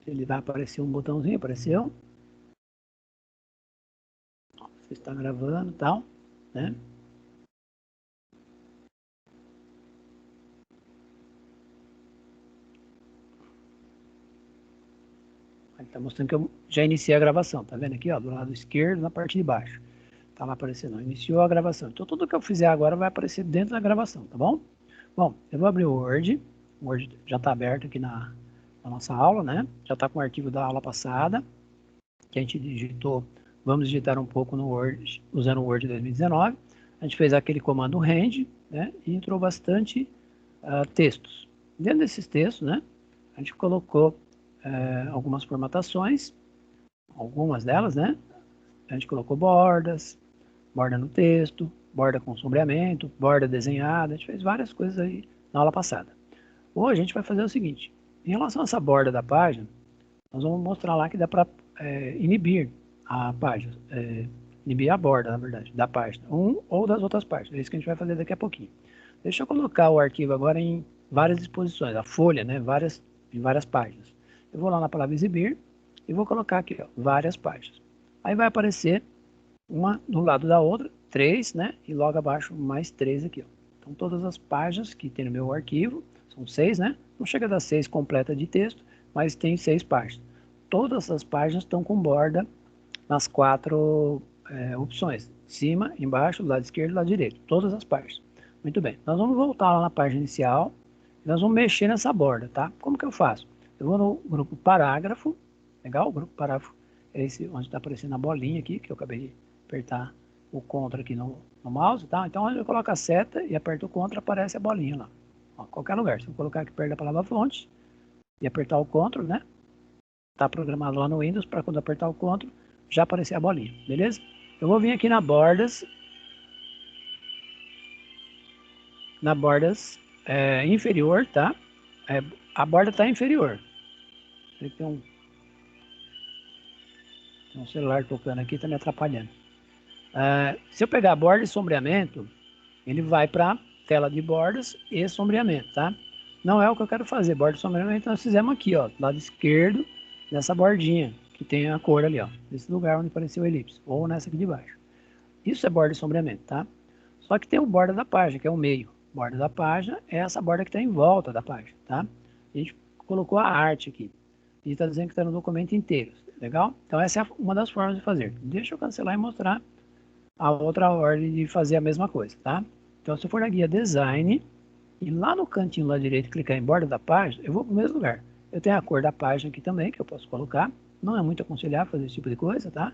Ele vai aparecer um botãozinho, apareceu. Você está gravando e tal, né? Ele está mostrando que eu já iniciei a gravação, tá vendo aqui, ó, do lado esquerdo, na parte de baixo. Tá lá aparecendo, iniciou a gravação. Então tudo que eu fizer agora vai aparecer dentro da gravação, tá bom? Bom, eu vou abrir o Word já está aberto aqui na nossa aula, né? Já está com o arquivo da aula passada, que a gente digitou, vamos digitar um pouco no Word, usando o Word 2019. A gente fez aquele comando rend, né? E entrou bastante textos. Dentro desses textos, né? A gente colocou algumas formatações, algumas delas, né? A gente colocou bordas, borda no texto, borda com sombreamento, borda desenhada, a gente fez várias coisas aí na aula passada. Hoje a gente vai fazer o seguinte, em relação a essa borda da página, nós vamos mostrar lá que dá para inibir a página, inibir a borda, na verdade, da página, ou das outras páginas, é isso que a gente vai fazer daqui a pouquinho. Deixa eu colocar o arquivo agora em várias disposições, a folha, né, em várias páginas. Eu vou lá na palavra exibir e vou colocar aqui, ó, várias páginas. Aí vai aparecer uma do lado da outra, 3, né? E logo abaixo mais 3 aqui, ó. Então todas as páginas que tem no meu arquivo, são 6, né? Não chega a dar 6 completa de texto, mas tem 6 páginas. Todas as páginas estão com borda nas 4 opções, cima, embaixo, do lado esquerdo e do lado direito, todas as páginas. Muito bem, nós vamos voltar lá na página inicial, e nós vamos mexer nessa borda, tá? Como que eu faço? Eu vou no grupo parágrafo, legal? O grupo parágrafo é esse onde está aparecendo a bolinha aqui, que eu acabei de apertar o CTRL aqui no mouse, tá? Então, onde eu coloco a seta e aperto o CTRL, aparece a bolinha lá. Ó, qualquer lugar. Se eu colocar aqui perto da palavra fonte e apertar o CTRL, né? Tá programado lá no Windows para quando apertar o CTRL, já aparecer a bolinha, beleza? Eu vou vir aqui na bordas inferior, tá? A borda está inferior. Tem um celular tocando aqui, está me atrapalhando. Se eu pegar a borda e sombreamento, ele vai para tela de bordas e sombreamento, tá? Não é o que eu quero fazer, borda e sombreamento nós fizemos aqui, ó, do lado esquerdo dessa bordinha, que tem a cor ali, ó, nesse lugar onde apareceu o elipse, ou nessa aqui de baixo. Isso é borda e sombreamento, tá? Só que tem o borda da página, que é o meio. Borda da página é essa borda que está em volta da página, tá? A gente colocou a arte aqui. E está dizendo que está no documento inteiro, legal? Então essa é uma das formas de fazer. Deixa eu cancelar e mostrar a outra ordem de fazer a mesma coisa, tá? Então se eu for na guia Design, e lá no cantinho lá direito clicar em borda da página, eu vou para o mesmo lugar. Eu tenho a cor da página aqui também, que eu posso colocar. Não é muito aconselhável fazer esse tipo de coisa, tá?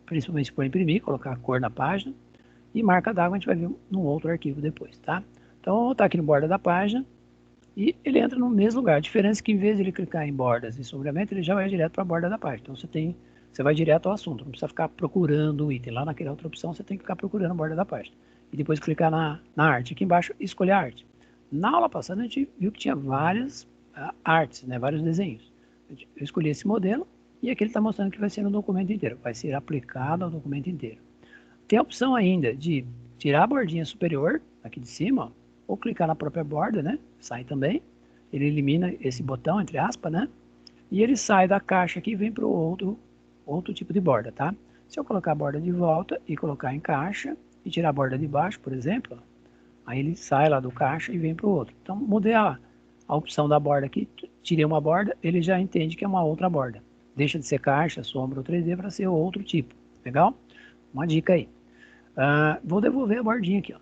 Principalmente se for imprimir, colocar a cor na página. E marca d'água a gente vai ver num outro arquivo depois, tá? Então, eu vou botar aqui no borda da página e ele entra no mesmo lugar. A diferença é que em vez de ele clicar em bordas e sombreamento, ele já vai direto para a borda da página. Então, você vai direto ao assunto, não precisa ficar procurando o item. Lá naquela outra opção, você tem que ficar procurando a borda da página. E depois clicar na arte aqui embaixo e escolher a arte. Na aula passada, a gente viu que tinha várias artes, né, vários desenhos. Eu escolhi esse modelo e aqui ele está mostrando que vai ser no documento inteiro. Vai ser aplicado ao documento inteiro. Tem a opção ainda de tirar a bordinha superior, aqui de cima, ó, ou clicar na própria borda, né? Sai também. Ele elimina esse botão, entre aspas, né? E ele sai da caixa aqui e vem para o outro tipo de borda, tá? Se eu colocar a borda de volta e colocar em caixa e tirar a borda de baixo, por exemplo, aí ele sai lá do caixa e vem para o outro. Então, mudei a opção da borda aqui, tirei uma borda, ele já entende que é uma outra borda. Deixa de ser caixa, sombra ou 3D para ser outro tipo. Legal? Uma dica aí. Vou devolver a bordinha aqui, ó.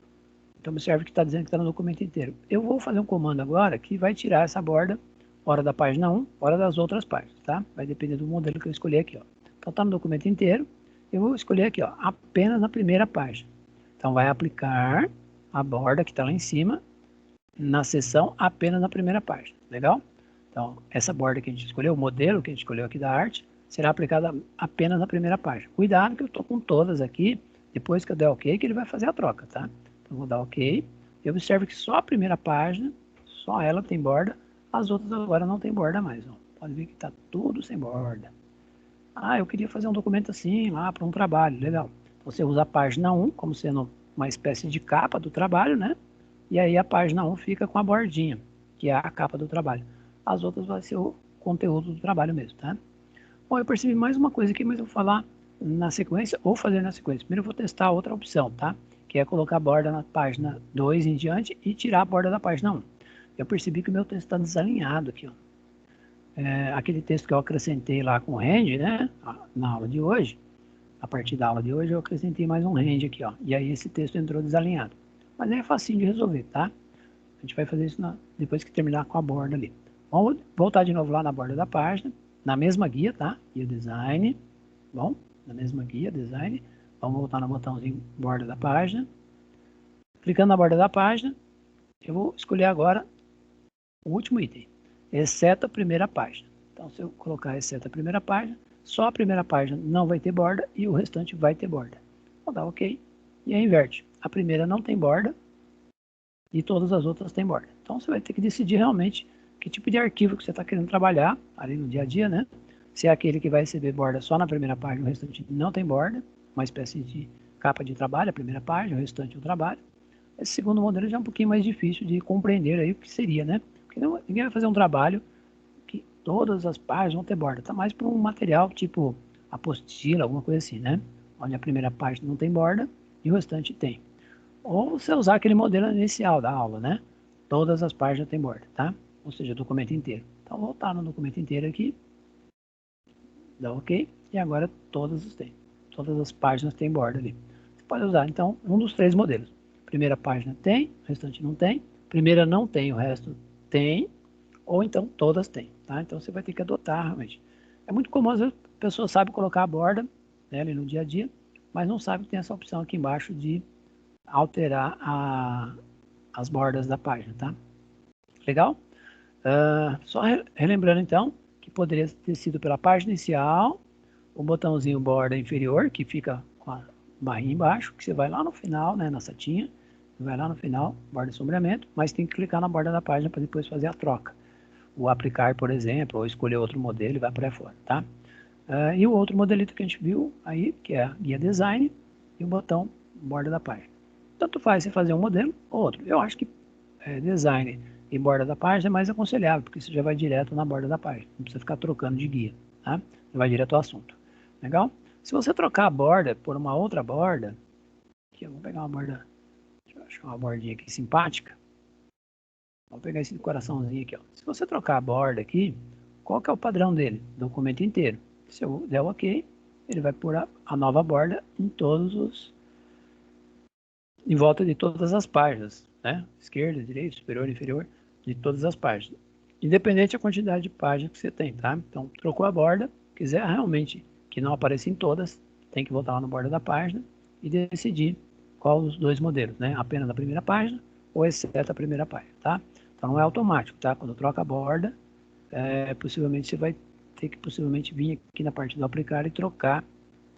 Então observe que está dizendo que está no documento inteiro. Eu vou fazer um comando agora que vai tirar essa borda, hora da página 1, hora das outras páginas, tá? Vai depender do modelo que eu escolher aqui, ó. Então está no documento inteiro. Eu vou escolher aqui, ó, apenas na primeira página. Então vai aplicar a borda que está lá em cima na seção apenas na primeira página. Legal? Então essa borda que a gente escolheu, o modelo que a gente escolheu aqui da arte, será aplicada apenas na primeira página. Cuidado que eu estou com todas aqui. Depois que eu der OK, que ele vai fazer a troca, tá? Então, vou dar OK. E observe que só a primeira página, só ela tem borda. As outras agora não tem borda mais. Ó. Pode ver que está tudo sem borda. Eu queria fazer um documento assim, lá para um trabalho. Legal. Você usa a página 1 como sendo uma espécie de capa do trabalho, né? E aí a página 1 fica com a bordinha, que é a capa do trabalho. As outras vai ser o conteúdo do trabalho mesmo, tá? Bom, eu percebi mais uma coisa aqui, mas eu vou falar na sequência ou fazer na sequência. Primeiro eu vou testar outra opção, tá? Que é colocar a borda na página 2 em diante e tirar a borda da página 1. Eu percebi que o meu texto está desalinhado aqui, ó. Aquele texto que eu acrescentei lá com o range, né? Na aula de hoje, a partir da aula de hoje eu acrescentei mais um range aqui, ó. E aí esse texto entrou desalinhado. Mas é facinho de resolver, tá? A gente vai fazer isso depois que terminar com a borda ali. Vamos voltar de novo lá na borda da página, na mesma guia, tá? Guia design, bom, na mesma guia design. Vamos voltar no botãozinho borda da página. Clicando na borda da página, eu vou escolher agora o último item, exceto a primeira página. Então, se eu colocar exceto a primeira página, só a primeira página não vai ter borda e o restante vai ter borda. Vou dar OK e aí inverte. A primeira não tem borda e todas as outras têm borda. Então, você vai ter que decidir realmente que tipo de arquivo que você está querendo trabalhar ali no dia a dia, né? Se é aquele que vai receber borda só na primeira página, o restante não tem borda, uma espécie de capa de trabalho, a primeira página, o restante é o trabalho. Esse segundo modelo já é um pouquinho mais difícil de compreender aí o que seria, né? Porque ninguém vai fazer um trabalho que todas as páginas vão ter borda. Tá mais para um material tipo apostila, alguma coisa assim, né? Onde a primeira página não tem borda e o restante tem. Ou você usar aquele modelo inicial da aula, né? Todas as páginas têm borda, tá? Ou seja, o documento inteiro. Então, vou voltar no documento inteiro aqui. Dá OK. E agora todas as páginas têm borda ali. Você pode usar, então, um dos três modelos. Primeira página tem, o restante não tem. Primeira não tem, o resto tem. Ou então todas têm, tá? Então você vai ter que adotar realmente. É muito comum, às vezes, a pessoa sabe colocar a borda, né, ali no dia a dia, mas não sabe que tem essa opção aqui embaixo de alterar as bordas da página, tá? Legal? Só relembrando então, que poderia ter sido pela página inicial, o botãozinho borda inferior, que fica com a barrinha embaixo, que você vai lá no final, né, na setinha, vai lá no final, borda de sombreamento, mas tem que clicar na borda da página para depois fazer a troca. O aplicar, por exemplo, ou escolher outro modelo e vai por aí fora, tá? E o outro modelito que a gente viu aí, que é a guia design e o botão borda da página. Tanto faz você fazer um modelo ou outro. Eu acho que design e borda da página é mais aconselhável, porque você já vai direto na borda da página, não precisa ficar trocando de guia, tá? Você vai direto ao assunto. Legal? Se você trocar a borda por uma outra borda, aqui eu vou pegar uma borda, deixa eu achar uma bordinha aqui simpática. Vou pegar esse coraçãozinho aqui, ó. Se você trocar a borda aqui, qual que é o padrão dele? Documento inteiro. Se eu der o OK, ele vai pôr a nova borda em volta de todas as páginas, né? Esquerda, direita, superior, inferior, de todas as páginas. Independente da quantidade de páginas que você tem, tá? Então, trocou a borda, quiser realmente que não apareça em todas, tem que voltar lá na borda da página e decidir qual dos dois modelos, né? Apenas na primeira página ou exceto a primeira página, tá? Então, não é automático, tá? Quando troca a borda, possivelmente você vai ter que possivelmente vir aqui na parte do aplicar e trocar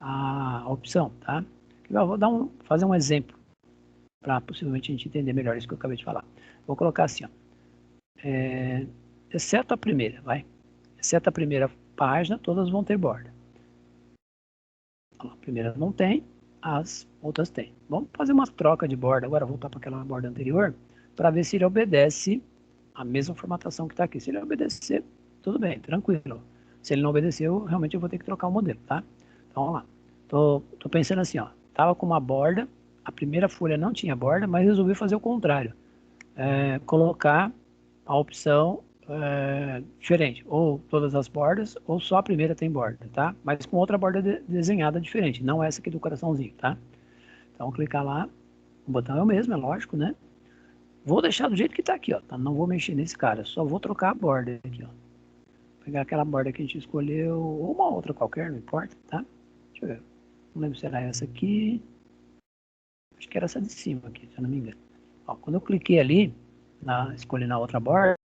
a opção, tá? Eu vou fazer um exemplo para possivelmente a gente entender melhor isso que eu acabei de falar. Vou colocar assim, ó, exceto a primeira, vai. Exceto a primeira página, todas vão ter borda. A primeira não tem, as outras têm. Vamos fazer uma troca de borda, agora voltar para aquela borda anterior, para ver se ele obedece a mesma formatação que está aqui. Se ele obedecer, tudo bem, tranquilo. Se ele não obedeceu, realmente eu vou ter que trocar o modelo, tá? Então, vamos lá. Tô pensando assim, ó, tava com uma borda, a primeira folha não tinha borda, mas resolvi fazer o contrário. Colocar a opção diferente, ou todas as bordas, ou só a primeira tem borda, tá? Mas com outra borda desenhada diferente, não essa aqui do coraçãozinho, tá? Então, clicar lá, o botão é o mesmo, é lógico, né? Vou deixar do jeito que tá aqui, ó, tá? Não vou mexer nesse cara, só vou trocar a borda aqui, ó. Pegar aquela borda que a gente escolheu, ou uma outra qualquer, não importa, tá? Deixa eu ver. Não lembro se era essa aqui. Acho que era essa de cima aqui, se eu não me engano. Ó, quando eu cliquei ali, escolhi na outra borda,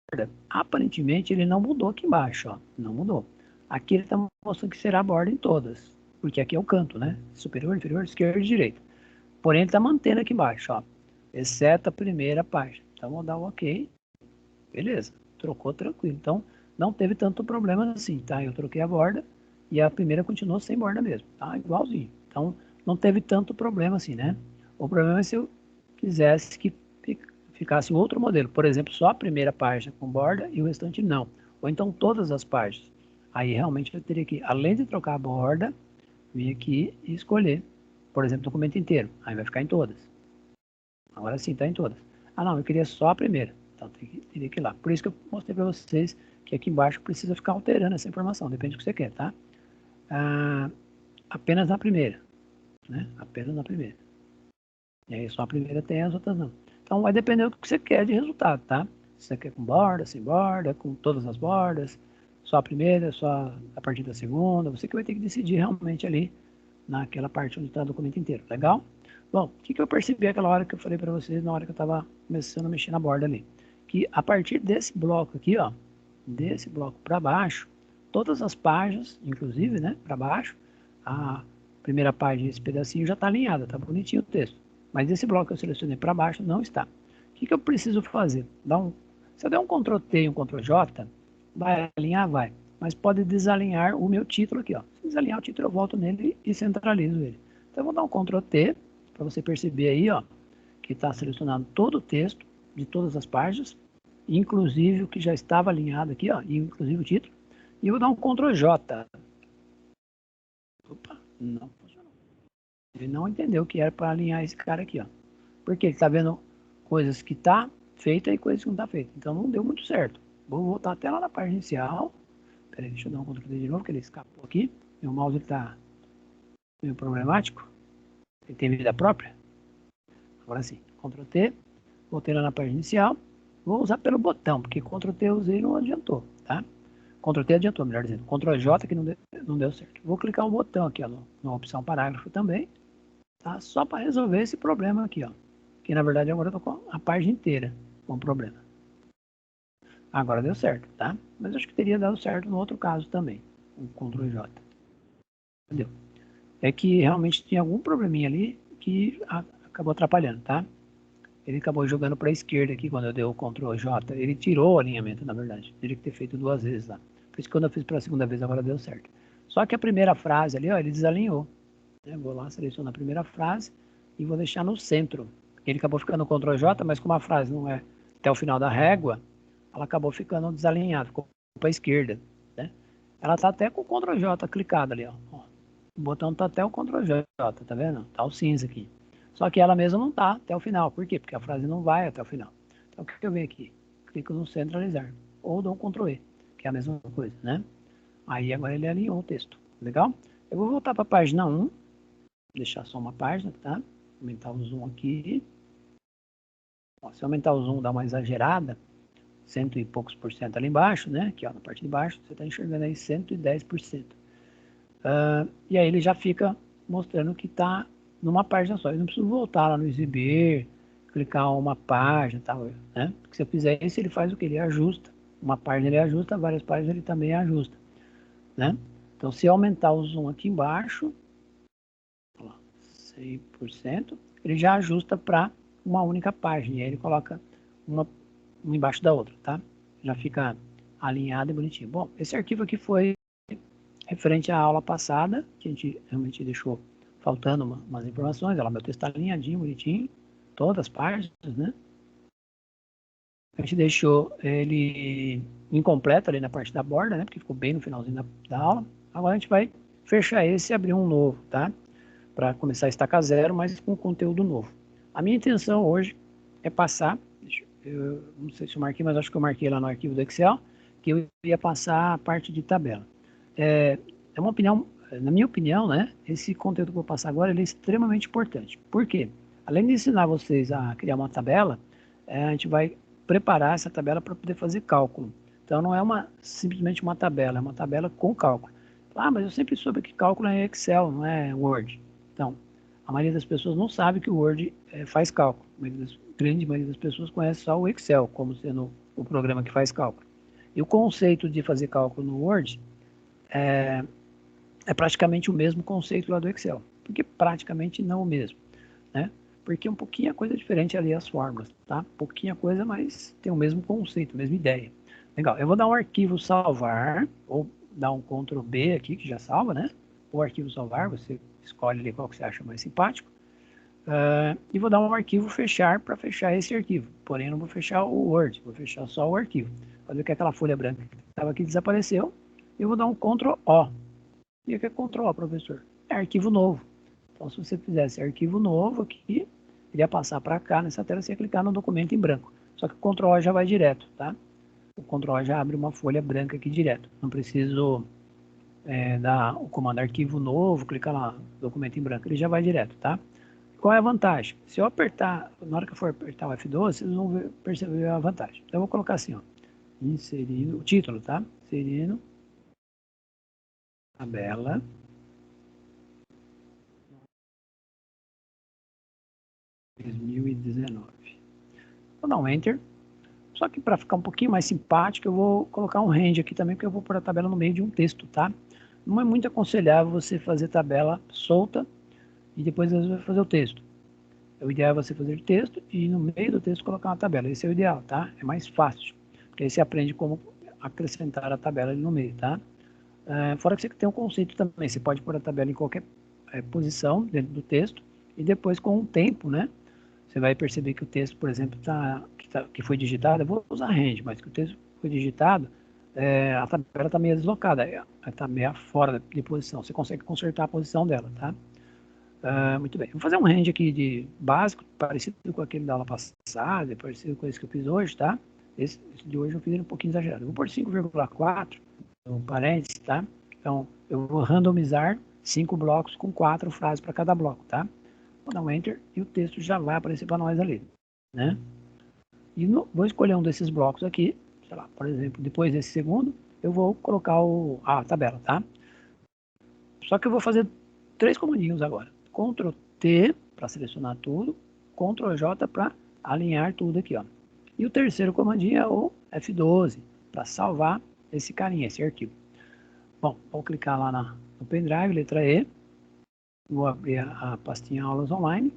aparentemente ele não mudou aqui embaixo, ó. Não mudou. Aqui ele está mostrando que será a borda em todas, porque aqui é o canto, né? Superior, inferior, esquerda e direita. Porém, ele está mantendo aqui embaixo, ó. Exceto a primeira página. Então, vou dar o OK. Beleza. Trocou tranquilo. Então, não teve tanto problema assim, tá? Eu troquei a borda e a primeira continuou sem borda mesmo, tá? Igualzinho. Então, não teve tanto problema assim, né? O problema é se eu quisesse que ficasse outro modelo. Por exemplo, só a primeira página com borda e o restante não. ou então todas as páginas. Aí realmente eu teria que, além de trocar a borda, vir aqui e escolher, por exemplo, o documento inteiro. Aí vai ficar em todas. Agora sim, está em todas. Ah, não, eu queria só a primeira. Então teria que ir lá. Por isso que eu mostrei para vocês que aqui embaixo precisa ficar alterando essa informação. Depende do que você quer, tá? Apenas na primeira, né? Apenas na primeira. E aí só a primeira tem, as outras não. Então vai depender do que você quer de resultado, tá? Se você quer com borda, sem borda, com todas as bordas, só a primeira, só a partir da segunda, você que vai ter que decidir realmente ali naquela parte onde está o documento inteiro, legal? Bom, o que eu percebi aquela hora que eu falei para vocês, na hora que eu estava começando a mexer na borda ali? Que a partir desse bloco aqui, ó, desse bloco para baixo, todas as páginas, inclusive, né, para baixo, a primeira página, esse pedacinho já está alinhada, tá bonitinho o texto. Mas esse bloco que eu selecionei para baixo não está. O que eu preciso fazer? Se eu der um Ctrl T e um Ctrl J, vai alinhar? Vai. Mas pode desalinhar o meu título aqui, ó. Se desalinhar o título, eu volto nele e centralizo ele. Então eu vou dar um Ctrl T, para você perceber aí, ó, que está selecionado todo o texto de todas as páginas, inclusive o que já estava alinhado aqui, ó, inclusive o título. E eu vou dar um Ctrl J. Opa, não funcionou. Ele não entendeu que era para alinhar esse cara aqui, ó. Porque ele está vendo coisas que tá feita e coisas que não tá feita. Então não deu muito certo. Vou voltar até lá na página inicial. Peraí, deixa eu dar um Ctrl D de novo, que ele escapou aqui. Meu mouse está meio problemático. Ele tem vida própria. Agora sim, Ctrl T. Voltei lá na página inicial. Vou usar pelo botão, porque Ctrl T eu usei e não adiantou, tá? Ctrl T adiantou, melhor dizendo. Ctrl J que não deu certo. Vou clicar o botão aqui, ó, na opção parágrafo também, tá? Só para resolver esse problema aqui, ó. Que na verdade agora eu tô com a página inteira com problema. Agora deu certo, tá? Mas acho que teria dado certo no outro caso também, com Ctrl J. Entendeu? É que realmente tinha algum probleminha ali que acabou atrapalhando, tá? Ele acabou jogando para a esquerda aqui quando eu dei o Ctrl J. Ele tirou o alinhamento, na verdade. Teria que ter feito 2 vezes lá. Por isso que quando eu fiz pela segunda vez, agora deu certo. Só que a primeira frase ali, ó, ele desalinhou. Eu vou lá, seleciono a primeira frase e vou deixar no centro. Ele acabou ficando Ctrl J, mas como a frase não é até o final da régua, ela acabou ficando desalinhada, ficou para a esquerda, né? Ela tá até com o Ctrl J clicado ali, ó. O botão tá até o Ctrl J, tá vendo? Tá o cinza aqui. Só que ela mesma não tá até o final. Por quê? Porque a frase não vai até o final. Então o que eu venho aqui? Clico no centralizar. Ou dou um Ctrl E, que é a mesma coisa, né? Aí agora ele alinhou o texto. Legal? Eu vou voltar para a página 1. Deixar só uma página, tá? Aumentar o zoom aqui. Ó, se eu aumentar o zoom, dá uma exagerada, 100 e poucos por cento ali embaixo, né? Aqui ó, na parte de baixo, você está enxergando aí 110%. E aí ele já fica mostrando que está numa página só. Eu não preciso voltar lá no exibir, clicar uma página, tal, né? Porque se eu fizer isso, ele faz o que? Ele ajusta. Uma página ele ajusta, várias páginas ele também ajusta, né? Então, se eu aumentar o zoom aqui embaixo, 100%, ele já ajusta para uma única página. E aí ele coloca uma embaixo da outra, tá? Já fica alinhado e bonitinho. Bom, esse arquivo aqui foi referente à aula passada, que a gente realmente deixou faltando umas informações. Olha lá, meu texto está alinhadinho, bonitinho, todas as páginas, né? A gente deixou ele incompleto ali na parte da borda, né? Porque ficou bem no finalzinho da aula. Agora a gente vai fechar esse e abrir um novo, tá? Para começar a estacar zero, mas com conteúdo novo. A minha intenção hoje é passar, eu não sei se eu marquei, mas acho que eu marquei lá no arquivo do Excel, que eu ia passar a parte de tabela. É uma opinião, na minha opinião, né, esse conteúdo que eu vou passar agora ele é extremamente importante. Por quê? Além de ensinar vocês a criar uma tabela, a gente vai preparar essa tabela para poder fazer cálculo. Então não é simplesmente uma tabela, é uma tabela com cálculo. Ah, mas eu sempre soube que cálculo é Excel, não é Word. Então, a maioria das pessoas não sabe que o Word faz cálculo. A grande maioria das pessoas conhece só o Excel como sendo o programa que faz cálculo. E o conceito de fazer cálculo no Word é praticamente o mesmo conceito lá do Excel. Porque praticamente não o mesmo, né? Porque um pouquinho a coisa diferente ali as fórmulas, tá? Pouquinha coisa, mas tem o mesmo conceito, a mesma ideia. Legal, eu vou dar um arquivo salvar, ou dar um Ctrl B aqui, que já salva, né? O arquivo salvar, você escolhe ali qual que você acha mais simpático. E vou dar um arquivo fechar para fechar esse arquivo. Porém, eu não vou fechar o Word, vou fechar só o arquivo. Pode ver que aquela folha branca que estava aqui desapareceu. Eu vou dar um Ctrl O. E o que é Ctrl O, professor? É arquivo novo. Então, se você fizesse arquivo novo aqui, ele ia passar para cá nessa tela, você ia clicar no documento em branco. Só que o Ctrl O já vai direto, tá? O Ctrl O já abre uma folha branca aqui direto. Não preciso dar o comando arquivo novo, clicar lá, documento em branco, ele já vai direto, tá? Qual é a vantagem? Se eu apertar, na hora que eu for apertar o F12, vocês vão perceber a vantagem. Então eu vou colocar assim, ó, inserindo, o título, tá? Inserindo tabela 2019. Vou dar um Enter. Só que para ficar um pouquinho mais simpático, eu vou colocar um range aqui também, porque eu vou pôr a tabela no meio de um texto, tá? Não é muito aconselhável você fazer tabela solta e depois você vai fazer o texto. O ideal é você fazer texto e no meio do texto colocar uma tabela. Esse é o ideal, tá? É mais fácil, porque aí você aprende como acrescentar a tabela ali no meio, tá? Fora que você tem um conceito também, você pode pôr a tabela em qualquer posição dentro do texto e depois com o tempo, né? Você vai perceber que o texto, por exemplo, que foi digitado, eu vou usar range, mas que o texto foi digitado, a tabela está meio deslocada, está meio fora de posição. Você consegue consertar a posição dela, tá? Muito bem. Vou fazer um range aqui de básico, parecido com aquele da aula passada, parecido com esse que eu fiz hoje, tá? Esse de hoje eu fiz ele um pouquinho exagerado. Eu vou pôr 5,4 no parênteses, tá? Então, eu vou randomizar 5 blocos com 4 frases para cada bloco, tá? Vou dar um Enter e o texto já vai aparecer para nós ali, né? E vou escolher um desses blocos aqui, sei lá, por exemplo, depois desse segundo, eu vou colocar a tabela, tá? Só que eu vou fazer 3 comandinhos agora. Ctrl T para selecionar tudo, Ctrl J para alinhar tudo aqui, ó. E o terceiro comandinho é o F12 para salvar esse carinha, esse arquivo. Bom, vou clicar lá no pendrive, letra E. Vou abrir a pastinha aulas online.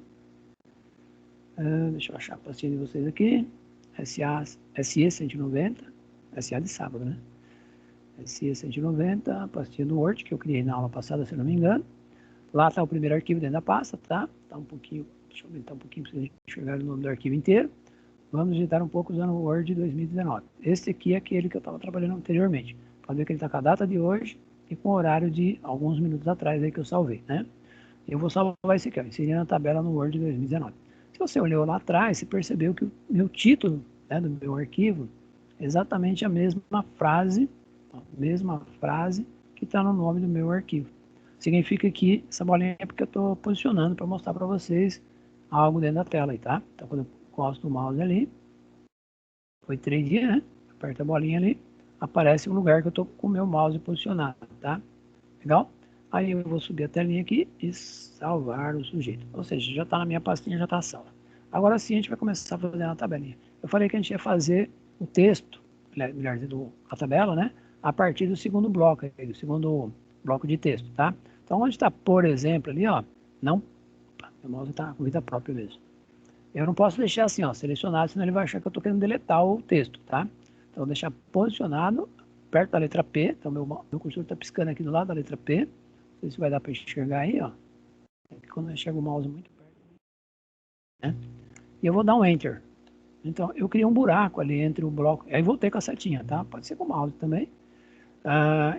Deixa eu achar a pastinha de vocês aqui. SE 190. SA de sábado, né? SE 190, a pastinha do Word que eu criei na aula passada, se não me engano. Lá está o primeiro arquivo dentro da pasta, tá? Tá um pouquinho, deixa eu aumentar um pouquinho para vocês enxergarem o nome do arquivo inteiro. Vamos digitar um pouco usando o Word 2019. Este aqui é aquele que eu estava trabalhando anteriormente. Pode ver que ele está com a data de hoje e com o horário de alguns minutos atrás aí que eu salvei, né? Eu vou salvar esse aqui, ó, inserir na tabela no Word 2019. Se você olhou lá atrás, você percebeu que o meu título, né, do meu arquivo é exatamente a mesma frase que está no nome do meu arquivo. Significa que essa bolinha é porque eu estou posicionando para mostrar para vocês algo dentro da tela aí, tá? Então, quando eu encosto o mouse ali, foi 3 dias, né? Aperta a bolinha ali, aparece o lugar que eu estou com o meu mouse posicionado, tá? Legal? Aí eu vou subir a telinha aqui e salvar o sujeito. Ou seja, já está na minha pastinha, já está salva. Agora sim a gente vai começar a fazer a tabelinha. Eu falei que a gente ia fazer o texto, melhor dizendo, a tabela, né? A partir do segundo bloco, do segundo bloco de texto, tá? Então, onde está, por exemplo, ali, ó, não, meu mouse está com vida própria mesmo. Eu não posso deixar assim, ó, selecionado, senão ele vai achar que eu estou querendo deletar o texto, tá? Então, vou deixar posicionado perto da letra P. Então, meu cursor está piscando aqui do lado da letra P. Não sei se vai dar para enxergar aí, ó. Quando eu enxergo o mouse muito perto, né? E eu vou dar um Enter. Então, eu criei um buraco ali entre o bloco. Aí voltei com a setinha, tá? Pode ser com o mouse também.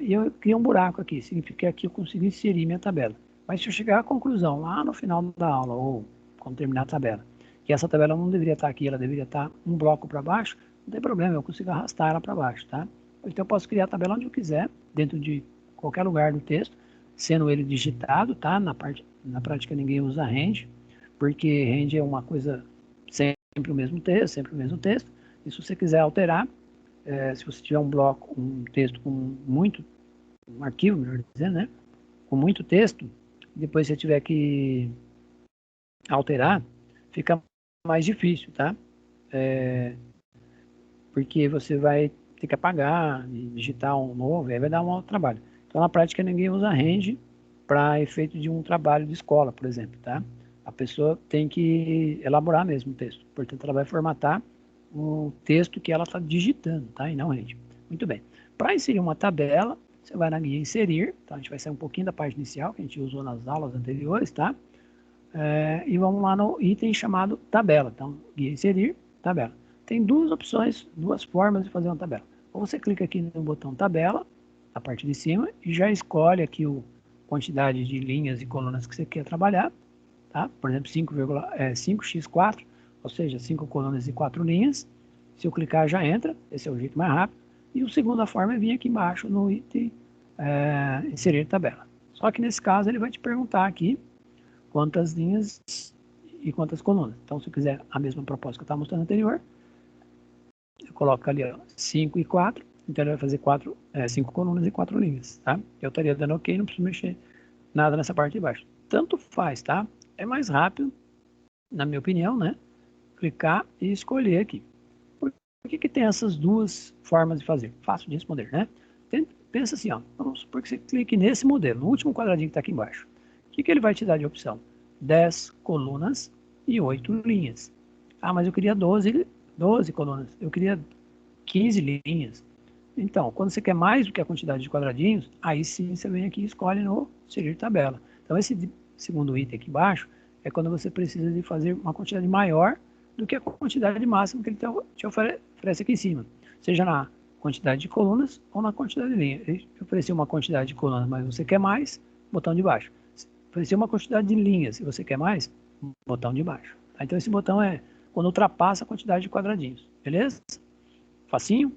E eu criei um buraco aqui. Significa que aqui eu consigo inserir minha tabela. Mas se eu chegar à conclusão lá no final da aula, ou quando terminar a tabela, que essa tabela não deveria estar aqui, ela deveria estar um bloco para baixo, não tem problema, eu consigo arrastar ela para baixo, tá? Então eu posso criar a tabela onde eu quiser, dentro de qualquer lugar do texto, sendo ele digitado, tá? Na prática ninguém usa range, porque range é uma coisa sempre o mesmo texto, e se você quiser alterar, se você tiver um bloco, um texto com um arquivo, melhor dizendo, né? Com muito texto, depois você tiver que alterar, fica mais difícil, tá? Porque você vai ter que apagar, digitar um novo, aí vai dar um outro trabalho. Então, na prática, ninguém usa range para efeito de um trabalho de escola, por exemplo, tá? A pessoa tem que elaborar mesmo o texto. Portanto, ela vai formatar o texto que ela está digitando, tá? E não range. Muito bem. Para inserir uma tabela, você vai na guia inserir, tá? A gente vai sair um pouquinho da página inicial, que a gente usou nas aulas anteriores, tá? E vamos lá no item chamado tabela. Então, guia inserir, tabela. Tem duas opções, duas formas de fazer uma tabela. Ou você clica aqui no botão tabela, na parte de cima, e já escolhe aqui a quantidade de linhas e colunas que você quer trabalhar, tá? Por exemplo, 5x4, ou seja, 5 colunas e 4 linhas. Se eu clicar, já entra, esse é o jeito mais rápido. E a segunda forma é vir aqui embaixo no item inserir tabela. Só que nesse caso ele vai te perguntar aqui quantas linhas e quantas colunas. Então, se eu quiser a mesma proposta que eu estava mostrando anterior, eu coloco ali 5 e 4, então ele vai fazer 5 colunas e 4 linhas, tá? Eu estaria dando OK, não preciso mexer nada nessa parte de baixo. Tanto faz, tá? É mais rápido, na minha opinião, né? Clicar e escolher aqui. Por que tem essas duas formas de fazer? Fácil de responder, né? Pensa assim, ó, vamos supor que você clique nesse modelo, no último quadradinho que está aqui embaixo. O que ele vai te dar de opção? 10 colunas e 8 linhas. Ah, mas eu queria 12 colunas, eu queria 15 linhas. Então, quando você quer mais do que a quantidade de quadradinhos, aí sim você vem aqui e escolhe no inserir tabela. Então, esse segundo item aqui embaixo é quando você precisa de fazer uma quantidade maior do que a quantidade máxima que ele te oferece aqui em cima. Seja na quantidade de colunas ou na quantidade de linhas. Ele te ofereceu uma quantidade de colunas, mas você quer mais, botão de baixo. Ofereceu uma quantidade de linhas, se você quer mais, botão de baixo. Tá? Então, esse botão é quando ultrapassa a quantidade de quadradinhos. Beleza? Facinho?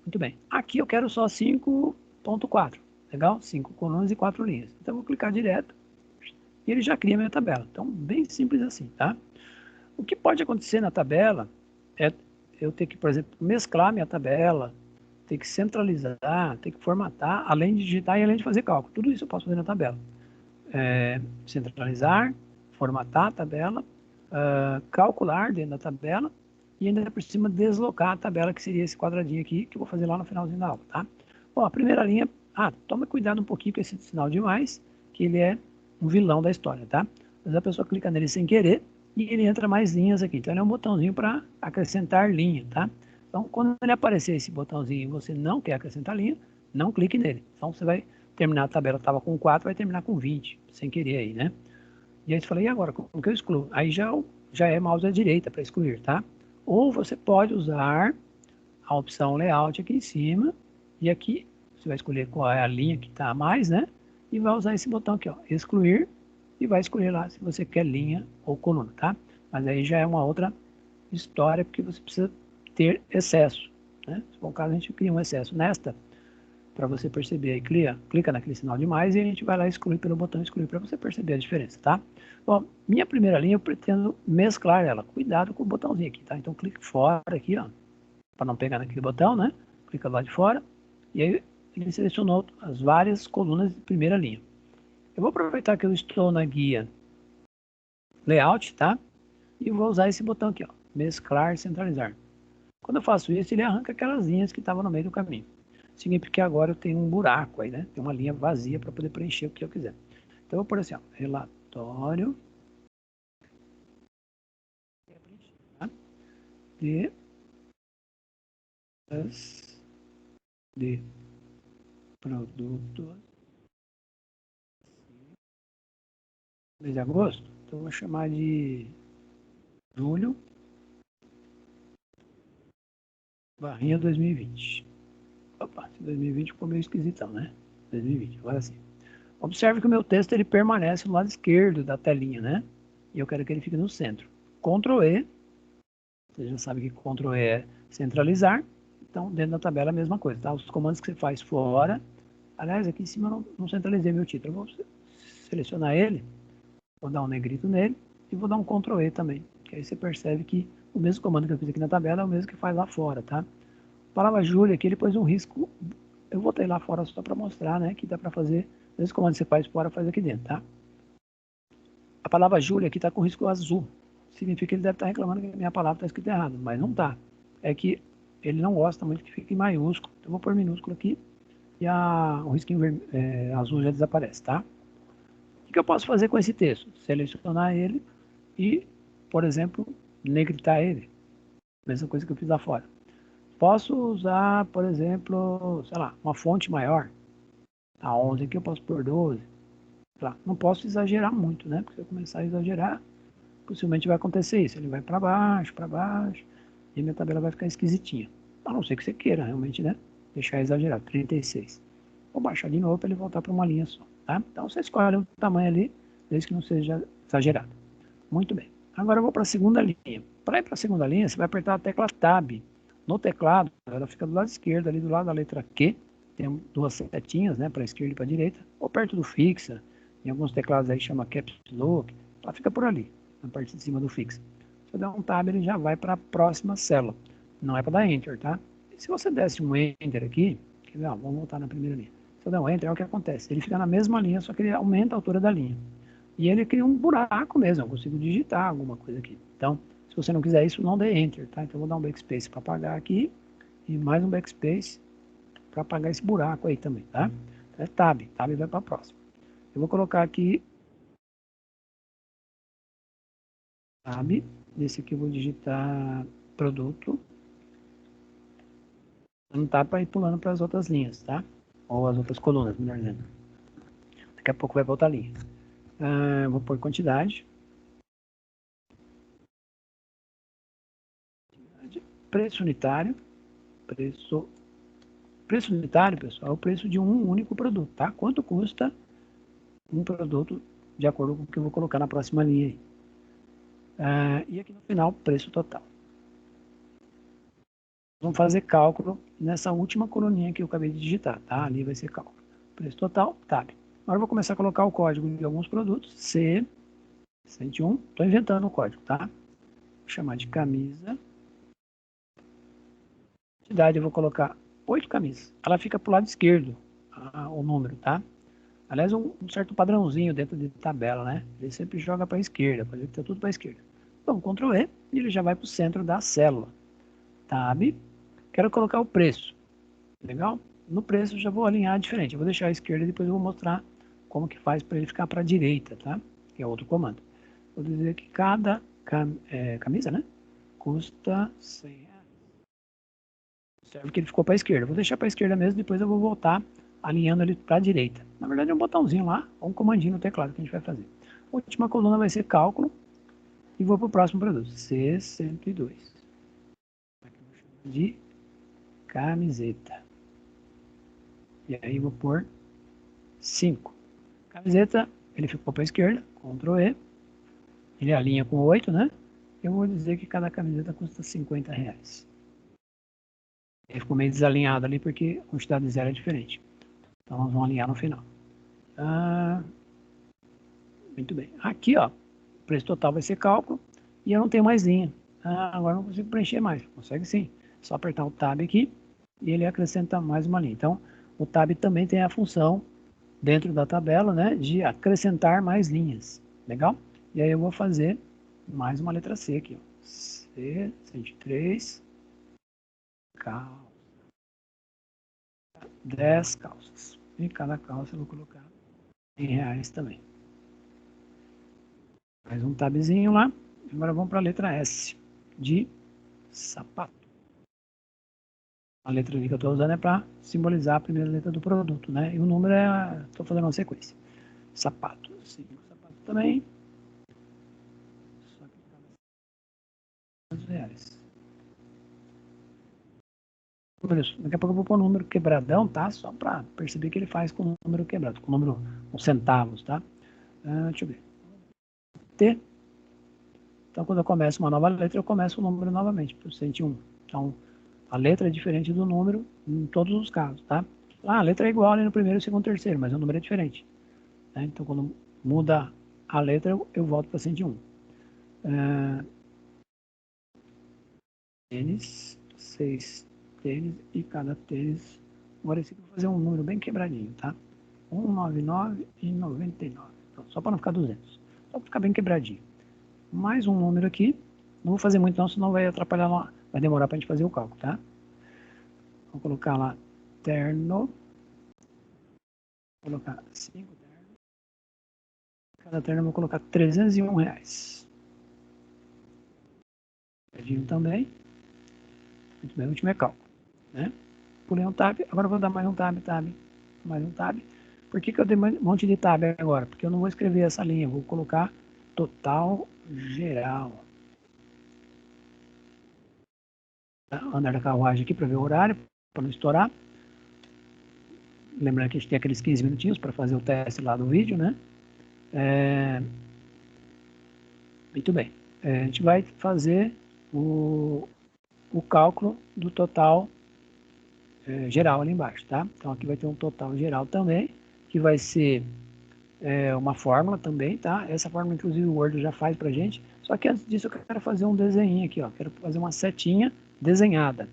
Muito bem. Aqui eu quero só 5.4. Legal? 5 colunas e 4 linhas. Então, eu vou clicar direto e ele já cria a minha tabela. Então, bem simples assim, tá? O que pode acontecer na tabela é eu ter que, por exemplo, mesclar minha tabela, ter que centralizar, ter que formatar, além de digitar e além de fazer cálculo. Tudo isso eu posso fazer na tabela. Centralizar, formatar a tabela, calcular dentro da tabela e ainda por cima deslocar a tabela, que seria esse quadradinho aqui, que eu vou fazer lá no finalzinho da aula, tá? Bom, a primeira linha, toma cuidado um pouquinho com esse sinal de mais, que ele é um vilão da história, tá? Mas a pessoa clica nele sem querer e ele entra mais linhas aqui. Então ele é um botãozinho para acrescentar linha, tá? Então quando ele aparecer esse botãozinho e você não quer acrescentar linha, não clique nele. Então você vai terminar a tabela, estava com 4, vai terminar com 20, sem querer aí, né? E aí você fala, e agora, como que eu excluo? Aí já é mouse à direita para excluir, tá? Ou você pode usar a opção layout aqui em cima, e aqui você vai escolher qual é a linha que está a mais, né? E vai usar esse botão aqui, ó, excluir, e vai escolher lá se você quer linha ou coluna, tá? Mas aí já é uma outra história, porque você precisa ter excesso, né? Se for o caso, a gente cria um excesso nesta, para você perceber aí, clica naquele sinal de mais e a gente vai lá excluir pelo botão excluir para você perceber a diferença, tá? Bom, minha primeira linha eu pretendo mesclar ela, cuidado com o botãozinho aqui, tá? Então clique fora aqui, ó, para não pegar naquele botão, né? Clica lá de fora e aí ele selecionou as várias colunas de primeira linha. Eu vou aproveitar que eu estou na guia layout, tá? E vou usar esse botão aqui, ó, mesclar e centralizar. Quando eu faço isso, ele arranca aquelas linhas que estavam no meio do caminho. Significa que agora eu tenho um buraco aí, né? Tem uma linha vazia para poder preencher o que eu quiser. Então eu vou por assim, ó, relatório de produtos mês de agosto. Então eu vou chamar de julho barrinha 2020. Opa, 2020 ficou meio esquisitão, né? 2020, agora sim. Observe que o meu texto ele permanece no lado esquerdo da telinha, né? E eu quero que ele fique no centro. Ctrl E, você já sabe que Ctrl E é centralizar. Então, dentro da tabela é a mesma coisa, tá? Os comandos que você faz fora. Aliás, aqui em cima eu não centralizei meu título. Eu vou selecionar ele, vou dar um negrito nele e vou dar um Ctrl E também. Que aí você percebe que o mesmo comando que eu fiz aqui na tabela é o mesmo que faz lá fora, tá? A palavra Júlia aqui, ele pôs um risco. Eu botei lá fora só para mostrar, né? Que dá para fazer. Esse comando que você faz fora, faz aqui dentro, tá? A palavra Júlia aqui está com risco azul. Significa que ele deve estar reclamando que a minha palavra está escrita errado, mas não está. É que ele não gosta muito que fique em maiúsculo. Então eu vou pôr minúsculo aqui e o risquinho azul já desaparece, tá? O que eu posso fazer com esse texto? Selecionar ele e, por exemplo, negritar ele. Mesma coisa que eu fiz lá fora. Posso usar, por exemplo, sei lá, uma fonte maior. A 11 aqui eu posso pôr 12. Tá? Não posso exagerar muito, né? Porque se eu começar a exagerar, possivelmente vai acontecer isso. Ele vai para baixo, e a minha tabela vai ficar esquisitinha. A não ser que você queira, realmente, né? deixar exagerado, 36. Vou baixar de novo para ele voltar para uma linha só, tá? Então você escolhe o tamanho ali, desde que não seja exagerado. Muito bem. Agora eu vou para a segunda linha. Para ir para a segunda linha, você vai apertar a tecla Tab. No teclado, ela fica do lado esquerdo, ali do lado da letra Q. Tem duas setinhas, né, para a esquerda e para a direita, ou perto do fixa. Em alguns teclados aí chama Caps Lock. Ela fica por ali, na parte de cima do fixa. Se eu der um Tab, ele já vai para a próxima célula. Não é para dar Enter, tá? E se você desse um Enter aqui, vamos voltar na primeira linha. Se eu der um Enter, é o que acontece. Ele fica na mesma linha, só que ele aumenta a altura da linha. E ele cria um buraco mesmo, eu consigo digitar alguma coisa aqui. Então, se você não quiser isso, não dê Enter, tá? Então, eu vou dar um backspace para apagar aqui, e mais um backspace para apagar esse buraco aí também, tá? Então, é Tab, Tab vai para a próxima. Eu vou colocar aqui, Tab, nesse aqui eu vou digitar produto, não tá para ir pulando para as outras linhas, tá? Ou as outras colunas, melhor dizendo. Daqui a pouco vai para outra linha. Vou pôr quantidade. Preço unitário. Preço unitário, pessoal, é o preço de um único produto, tá? Quanto custa um produto de acordo com o que eu vou colocar na próxima linha aí. E aqui no final, preço total. Vamos fazer cálculo nessa última coluninha que eu acabei de digitar, tá? Ali vai ser cálculo. Preço total, Tab. Agora eu vou começar a colocar o código de alguns produtos, C101, estou inventando o código, tá? Vou chamar de camisa. Quantidade eu vou colocar 8 camisas. Ela fica para o lado esquerdo, o número, tá? Aliás, um certo padrãozinho dentro de tabela, né? Ele sempre joga para a esquerda, para ver que está tudo para a esquerda. Então, Ctrl E, e ele já vai para o centro da célula. Tab, quero colocar o preço. Legal? No preço eu já vou alinhar diferente. Eu vou deixar a esquerda e depois eu vou mostrar como que faz para ele ficar para a direita, tá? Que é outro comando. Vou dizer que cada camisa, né? Custa 100 reais. Observe que ele ficou para a esquerda. Vou deixar para a esquerda mesmo, depois eu vou voltar alinhando ele para a direita. Na verdade é um botãozinho lá, ou um comandinho no teclado que a gente vai fazer. A última coluna vai ser cálculo. E vou para o próximo produto, C102. Aqui eu vou chamar de camiseta. E aí vou pôr 5. Camiseta, ele ficou para a esquerda, Ctrl E. Ele alinha com 8, né? Eu vou dizer que cada camiseta custa 50 reais. Ele ficou meio desalinhado ali porque a quantidade de zero é diferente. Então nós vamos alinhar no final. Muito bem. Aqui, ó, o preço total vai ser cálculo e eu não tenho mais linha. Agora não consigo preencher mais. Consegue sim. Só apertar o Tab aqui e ele acrescenta mais uma linha. Então, o Tab também tem a função dentro da tabela, né, de acrescentar mais linhas. Legal? E aí eu vou fazer mais uma letra C aqui, ó. C, 103, calça. 10 calças. E cada calça eu vou colocar em reais também. Mais um tabzinho lá. Agora vamos para a letra S, de sapato. A letra que eu estou usando é para simbolizar a primeira letra do produto, né? E o número estou fazendo uma sequência. Sapato. 5 sapatos também. Só que cada reais. Daqui a pouco eu vou pôr o número quebradão, tá? Só para perceber que ele faz com o número quebrado, com o número com centavos, tá? Deixa eu ver. T. Então, quando eu começo uma nova letra, eu começo o número novamente, por 101. Então, a letra é diferente do número em todos os casos, tá? A letra é igual ali no primeiro, segundo, terceiro, mas o número é diferente. Né? Então, quando muda a letra, eu volto para 101. Tênis, 6 tênis e cada tênis. Agora esse aqui eu vou fazer um número bem quebradinho, tá? 199 e 99. Então, só para não ficar 200. Só para ficar bem quebradinho. Mais um número aqui. Não vou fazer muito não, senão vai atrapalhar, vai demorar para a gente fazer o cálculo, tá? Vou colocar lá terno. Vou colocar 5 ternos. Cada terno eu vou colocar 301 reais. Quebradinho também. Muito bem, o último é cálculo, né? Pulei um tab, agora eu vou dar mais um tab, mais um tab. Por que eu dei um monte de tab agora? Porque eu não vou escrever essa linha, eu vou colocar total geral. Andar da carruagem aqui para ver o horário, para não estourar. lembrando que a gente tem aqueles 15 minutinhos para fazer o teste lá do vídeo, né? Muito bem. A gente vai fazer o cálculo do total geral ali embaixo, tá? Então aqui vai ter um total geral também, que vai ser uma fórmula também, tá? Essa fórmula, inclusive, o Word já faz pra gente. Só que antes disso eu quero fazer um desenho aqui, ó. Quero fazer uma setinha desenhada.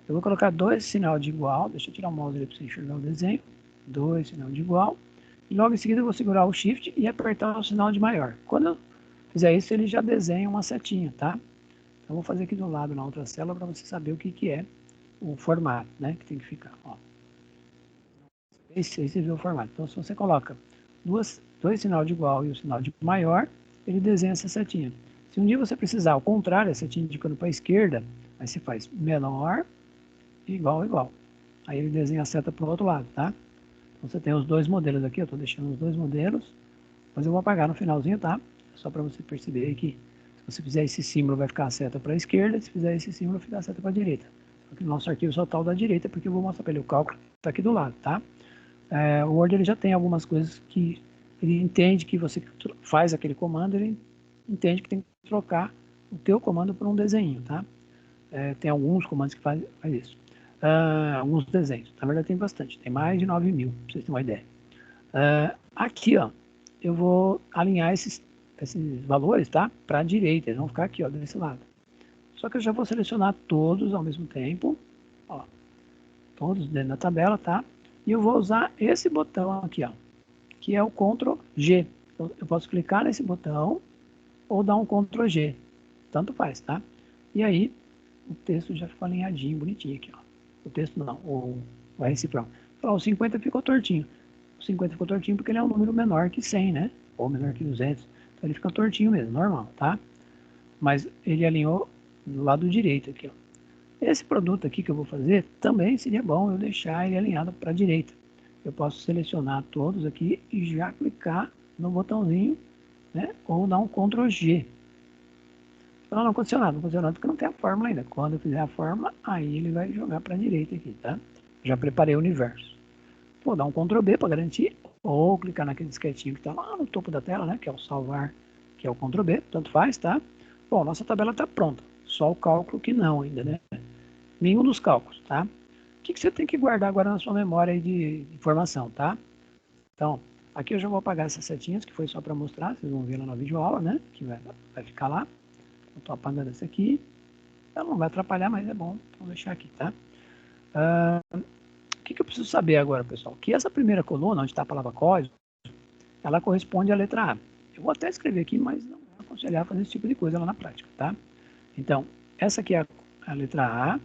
Eu vou colocar 2 sinal de igual. Deixa eu tirar o mouse ali para você enxergar o desenho. 2 sinal de igual. E logo em seguida eu vou segurar o Shift e apertar o sinal de maior. Quando eu fizer isso, ele já desenha uma setinha, tá? Então eu vou fazer aqui do lado na outra célula para você saber o que é o formato, né? Que tem que ficar, ó. Esse vê o formato. Então se você coloca dois sinal de igual e o sinal de maior, ele desenha essa setinha. Se um dia você precisar, ao contrário, a setinha indicando para a esquerda, aí você faz menor, igual, igual. Aí ele desenha a seta para o outro lado, tá? Então você tem os dois modelos aqui, eu estou deixando os dois modelos, mas eu vou apagar no finalzinho, tá? Só para você perceber que se você fizer esse símbolo, vai ficar a seta para a esquerda, se fizer esse símbolo, vai ficar a seta para a direita. Só que no nosso arquivo só está o da direita, porque eu vou mostrar para ele o cálculo que está aqui do lado, tá? O Word ele já tem algumas coisas que ele entende que você faz aquele comando, ele entende que tem que trocar o teu comando por um desenho, tá? Tem alguns comandos que faz isso. Alguns desenhos. Na verdade tem bastante, tem mais de 9.000, para vocês terem uma ideia. Aqui, ó, eu vou alinhar esses valores, tá? Para a direita, eles vão ficar aqui, ó, desse lado. Só que eu já vou selecionar todos ao mesmo tempo, ó, todos dentro da tabela, tá? E eu vou usar esse botão aqui, ó, que é o Ctrl G. Então, eu posso clicar nesse botão ou dar um Ctrl G. Tanto faz, tá? E aí, o texto já ficou alinhadinho, bonitinho aqui, ó. O texto não, o RC Pro. Então, o 50 ficou tortinho. O 50 ficou tortinho porque ele é um número menor que 100, né? Ou menor que 200. Então, ele fica tortinho mesmo, normal, tá? Mas ele alinhou do lado direito aqui, ó. Esse produto aqui que eu vou fazer, também seria bom eu deixar ele alinhado para a direita. Eu posso selecionar todos aqui e já clicar no botãozinho, né? Ou dar um Ctrl G. Então não aconteceu nada porque não tem a fórmula ainda. Quando eu fizer a fórmula, aí ele vai jogar para a direita aqui, tá? Já preparei o universo. Vou dar um Ctrl B para garantir, ou clicar naquele disquetinho que está lá no topo da tela, né? Que é o salvar, que é o Ctrl B, tanto faz, tá? Bom, nossa tabela está pronta. Só o cálculo que não ainda, né? Nenhum dos cálculos, tá? O que você tem que guardar agora na sua memória de informação, tá? Então, aqui eu já vou apagar essas setinhas, que foi só para mostrar, vocês vão ver lá na videoaula, né? Que vai ficar lá. Eu estou apagando essa aqui. Ela não vai atrapalhar, mas é bom. Vou deixar aqui, tá? O que eu preciso saber agora, pessoal? Que essa primeira coluna, onde está a palavra código, ela corresponde à letra A. Eu vou até escrever aqui, mas não vou aconselhar fazer esse tipo de coisa lá na prática, tá? Então, essa aqui é a letra A.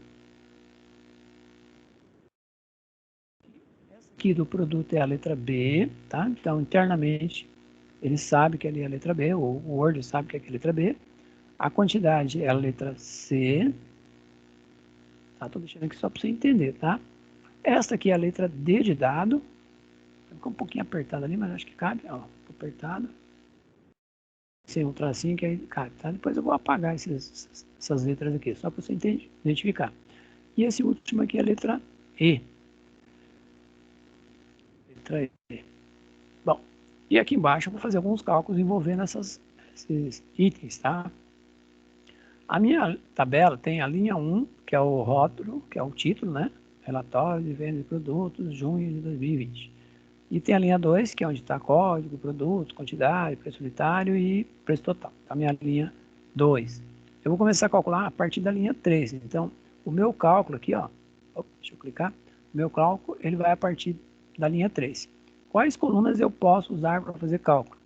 Aqui do produto é a letra B, tá? Então, internamente, ele sabe que ali é a letra B, ou o Word sabe que é a letra B. A quantidade é a letra C. Tá? Tô deixando aqui só para você entender, tá? Esta aqui é a letra D de dado. Ficou um pouquinho apertado ali, mas acho que cabe, ó. Apertado. Sem um tracinho que aí cabe, tá? Depois eu vou apagar essas letras aqui, só para você identificar. E esse último aqui é a letra E. Letra E. Bom, e aqui embaixo eu vou fazer alguns cálculos envolvendo esses itens, tá? A minha tabela tem a linha 1, que é o rótulo, que é o título, né? Relatório de venda de produtos, junho de 2020. E tem a linha 2, que é onde está código, produto, quantidade, preço unitário e preço total. A minha linha 2. Eu vou começar a calcular a partir da linha 3. Então, o meu cálculo aqui, ó, deixa eu clicar. O meu cálculo, ele vai a partir da linha 3. Quais colunas eu posso usar para fazer cálculo?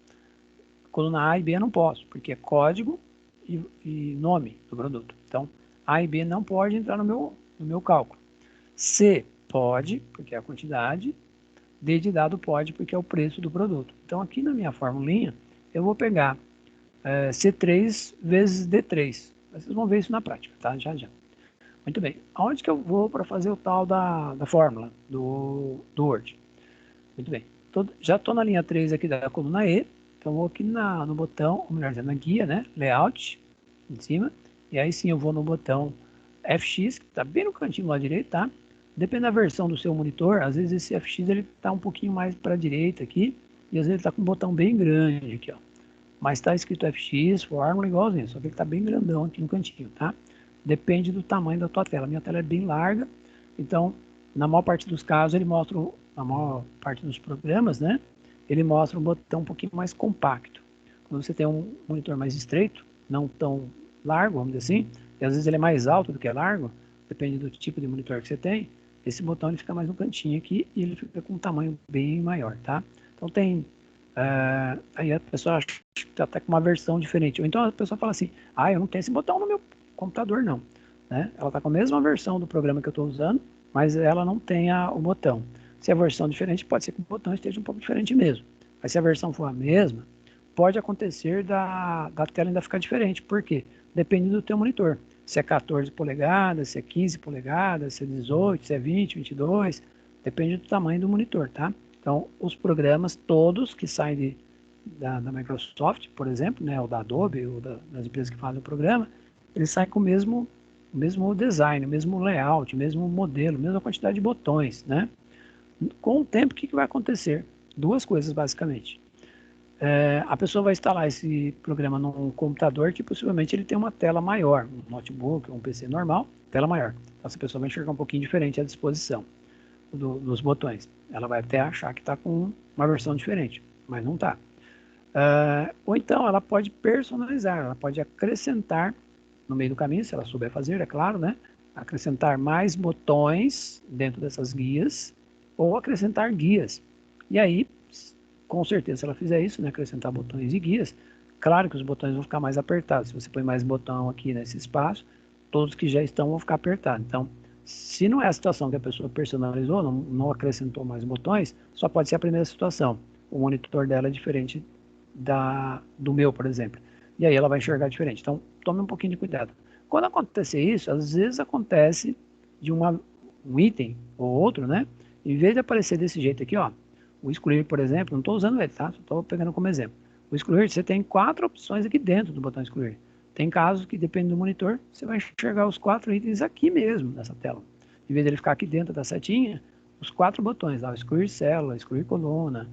Coluna A e B eu não posso, porque é código e nome do produto. Então, A e B não pode entrar no meu cálculo. C pode, porque é a quantidade. D de dado pode, porque é o preço do produto. Então, aqui na minha formulinha, eu vou pegar C3 vezes D3. Vocês vão ver isso na prática, tá? Já, já. Muito bem. Aonde que eu vou para fazer o tal da fórmula do Word? Muito bem. Já estou na linha 3 aqui da coluna E. Então, vou aqui no botão, ou melhor dizendo, na guia, né? Layout, em cima. E aí sim eu vou no botão FX, que está bem no cantinho lá direito, tá? Depende da versão do seu monitor, às vezes esse FX ele está um pouquinho mais para a direita aqui, e às vezes ele está com um botão bem grande aqui, ó. Mas está escrito FX, Fórmula igualzinho, só que ele está bem grandão aqui no cantinho, tá? Depende do tamanho da tua tela. Minha tela é bem larga, então, na maior parte dos casos, ele mostra, na maior parte dos programas, né? Ele mostra um botão um pouquinho mais compacto. Quando você tem um monitor mais estreito, não tão largo, vamos dizer assim, e às vezes ele é mais alto do que é largo, depende do tipo de monitor que você tem, esse botão ele fica mais no cantinho aqui e ele fica com um tamanho bem maior, tá? Então tem... aí a pessoa acha que está com uma versão diferente. Ou então a pessoa fala assim, eu não tenho esse botão no meu computador não. Né? Ela está com a mesma versão do programa que eu estou usando, mas ela não tem o botão. Se a versão é diferente, pode ser que o botão esteja um pouco diferente mesmo. Mas se a versão for a mesma, pode acontecer da tela ainda ficar diferente. Por quê? Depende do teu monitor. Se é 14 polegadas, se é 15 polegadas, se é 18, se é 20, 22, depende do tamanho do monitor, tá? Então, os programas todos que saem da Microsoft, por exemplo, né, ou da Adobe, ou das empresas que fazem o programa, eles saem com o mesmo design, o mesmo layout, o mesmo modelo, a mesma quantidade de botões, né? Com o tempo, o que vai acontecer? Duas coisas, basicamente. A pessoa vai instalar esse programa num computador que possivelmente ele tem uma tela maior, um notebook, um PC normal, tela maior. Então, essa pessoa vai enxergar um pouquinho diferente a disposição dos botões. Ela vai até achar que está com uma versão diferente, mas não está. Ou então ela pode personalizar, ela pode acrescentar no meio do caminho, se ela souber fazer, é claro, né? Acrescentar mais botões dentro dessas guias ou acrescentar guias. E aí, com certeza, se ela fizer isso, né? Acrescentar botões e guias, claro que os botões vão ficar mais apertados. Se você põe mais botão aqui nesse espaço, todos que já estão vão ficar apertados. Então, se não é a situação que a pessoa personalizou, não acrescentou mais botões, só pode ser a primeira situação. O monitor dela é diferente do meu, por exemplo. E aí ela vai enxergar diferente. Então, tome um pouquinho de cuidado. Quando acontecer isso, às vezes acontece de um item ou outro, né? Em vez de aparecer desse jeito aqui, ó, o excluir, por exemplo, não estou usando ele, tá? Estou pegando como exemplo. O excluir, você tem 4 opções aqui dentro do botão excluir. Tem casos que, depende do monitor, você vai enxergar os 4 itens aqui mesmo, nessa tela. Em vez dele ficar aqui dentro da setinha, os 4 botões, ó, excluir célula, excluir coluna,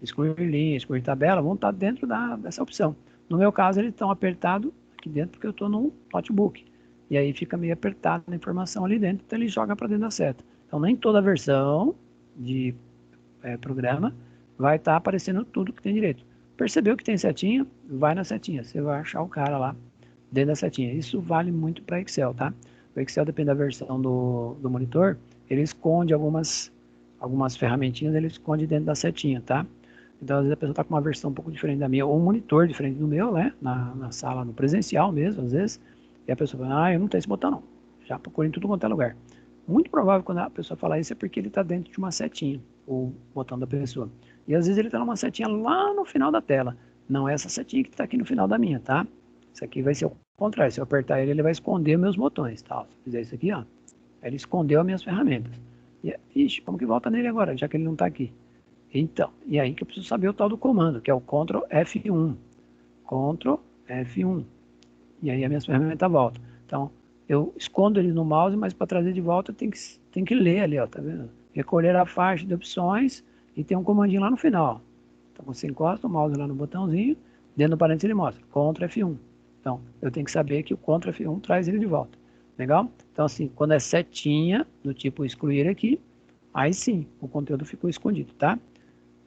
excluir linha, excluir tabela, vão estar dentro dessa opção. No meu caso, eles estão apertados aqui dentro porque eu estou no notebook. E aí fica meio apertado a informação ali dentro, então ele joga para dentro da seta. Então nem toda versão de programa vai estar aparecendo tudo que tem direito. Percebeu que tem setinha? Vai na setinha. Você vai achar o cara lá dentro da setinha. Isso vale muito para Excel, tá? O Excel, depende da versão do monitor, ele esconde algumas ferramentinhas, ele esconde dentro da setinha, tá? Então, às vezes a pessoa está com uma versão um pouco diferente da minha, ou um monitor diferente do meu, né? Na sala, no presencial mesmo, às vezes. E a pessoa fala, eu não tenho esse botão, não. Já procurei em tudo quanto é lugar. Muito provável quando a pessoa falar isso é porque ele está dentro de uma setinha, o botão da pessoa. E às vezes ele está numa setinha lá no final da tela. Não é essa setinha que está aqui no final da minha, tá? Isso aqui vai ser o contrário. Se eu apertar ele, ele vai esconder meus botões, tá? Se eu fizer isso aqui, ó, ele escondeu as minhas ferramentas. E, ixi, como que volta nele agora, já que ele não está aqui? Então, e aí que eu preciso saber o tal do comando, que é o Ctrl F1. Ctrl F1. E aí a minha ferramenta volta. Então, eu escondo ele no mouse, mas para trazer de volta tem que ler ali, ó, tá vendo? Recolher a faixa de opções e tem um comandinho lá no final. Ó. Então, você encosta o mouse lá no botãozinho, dentro do parênteses ele mostra, Ctrl F1. Então, eu tenho que saber que o Ctrl F1 traz ele de volta. Legal? Então, assim, quando é setinha, do tipo excluir aqui, aí sim, o conteúdo ficou escondido, tá?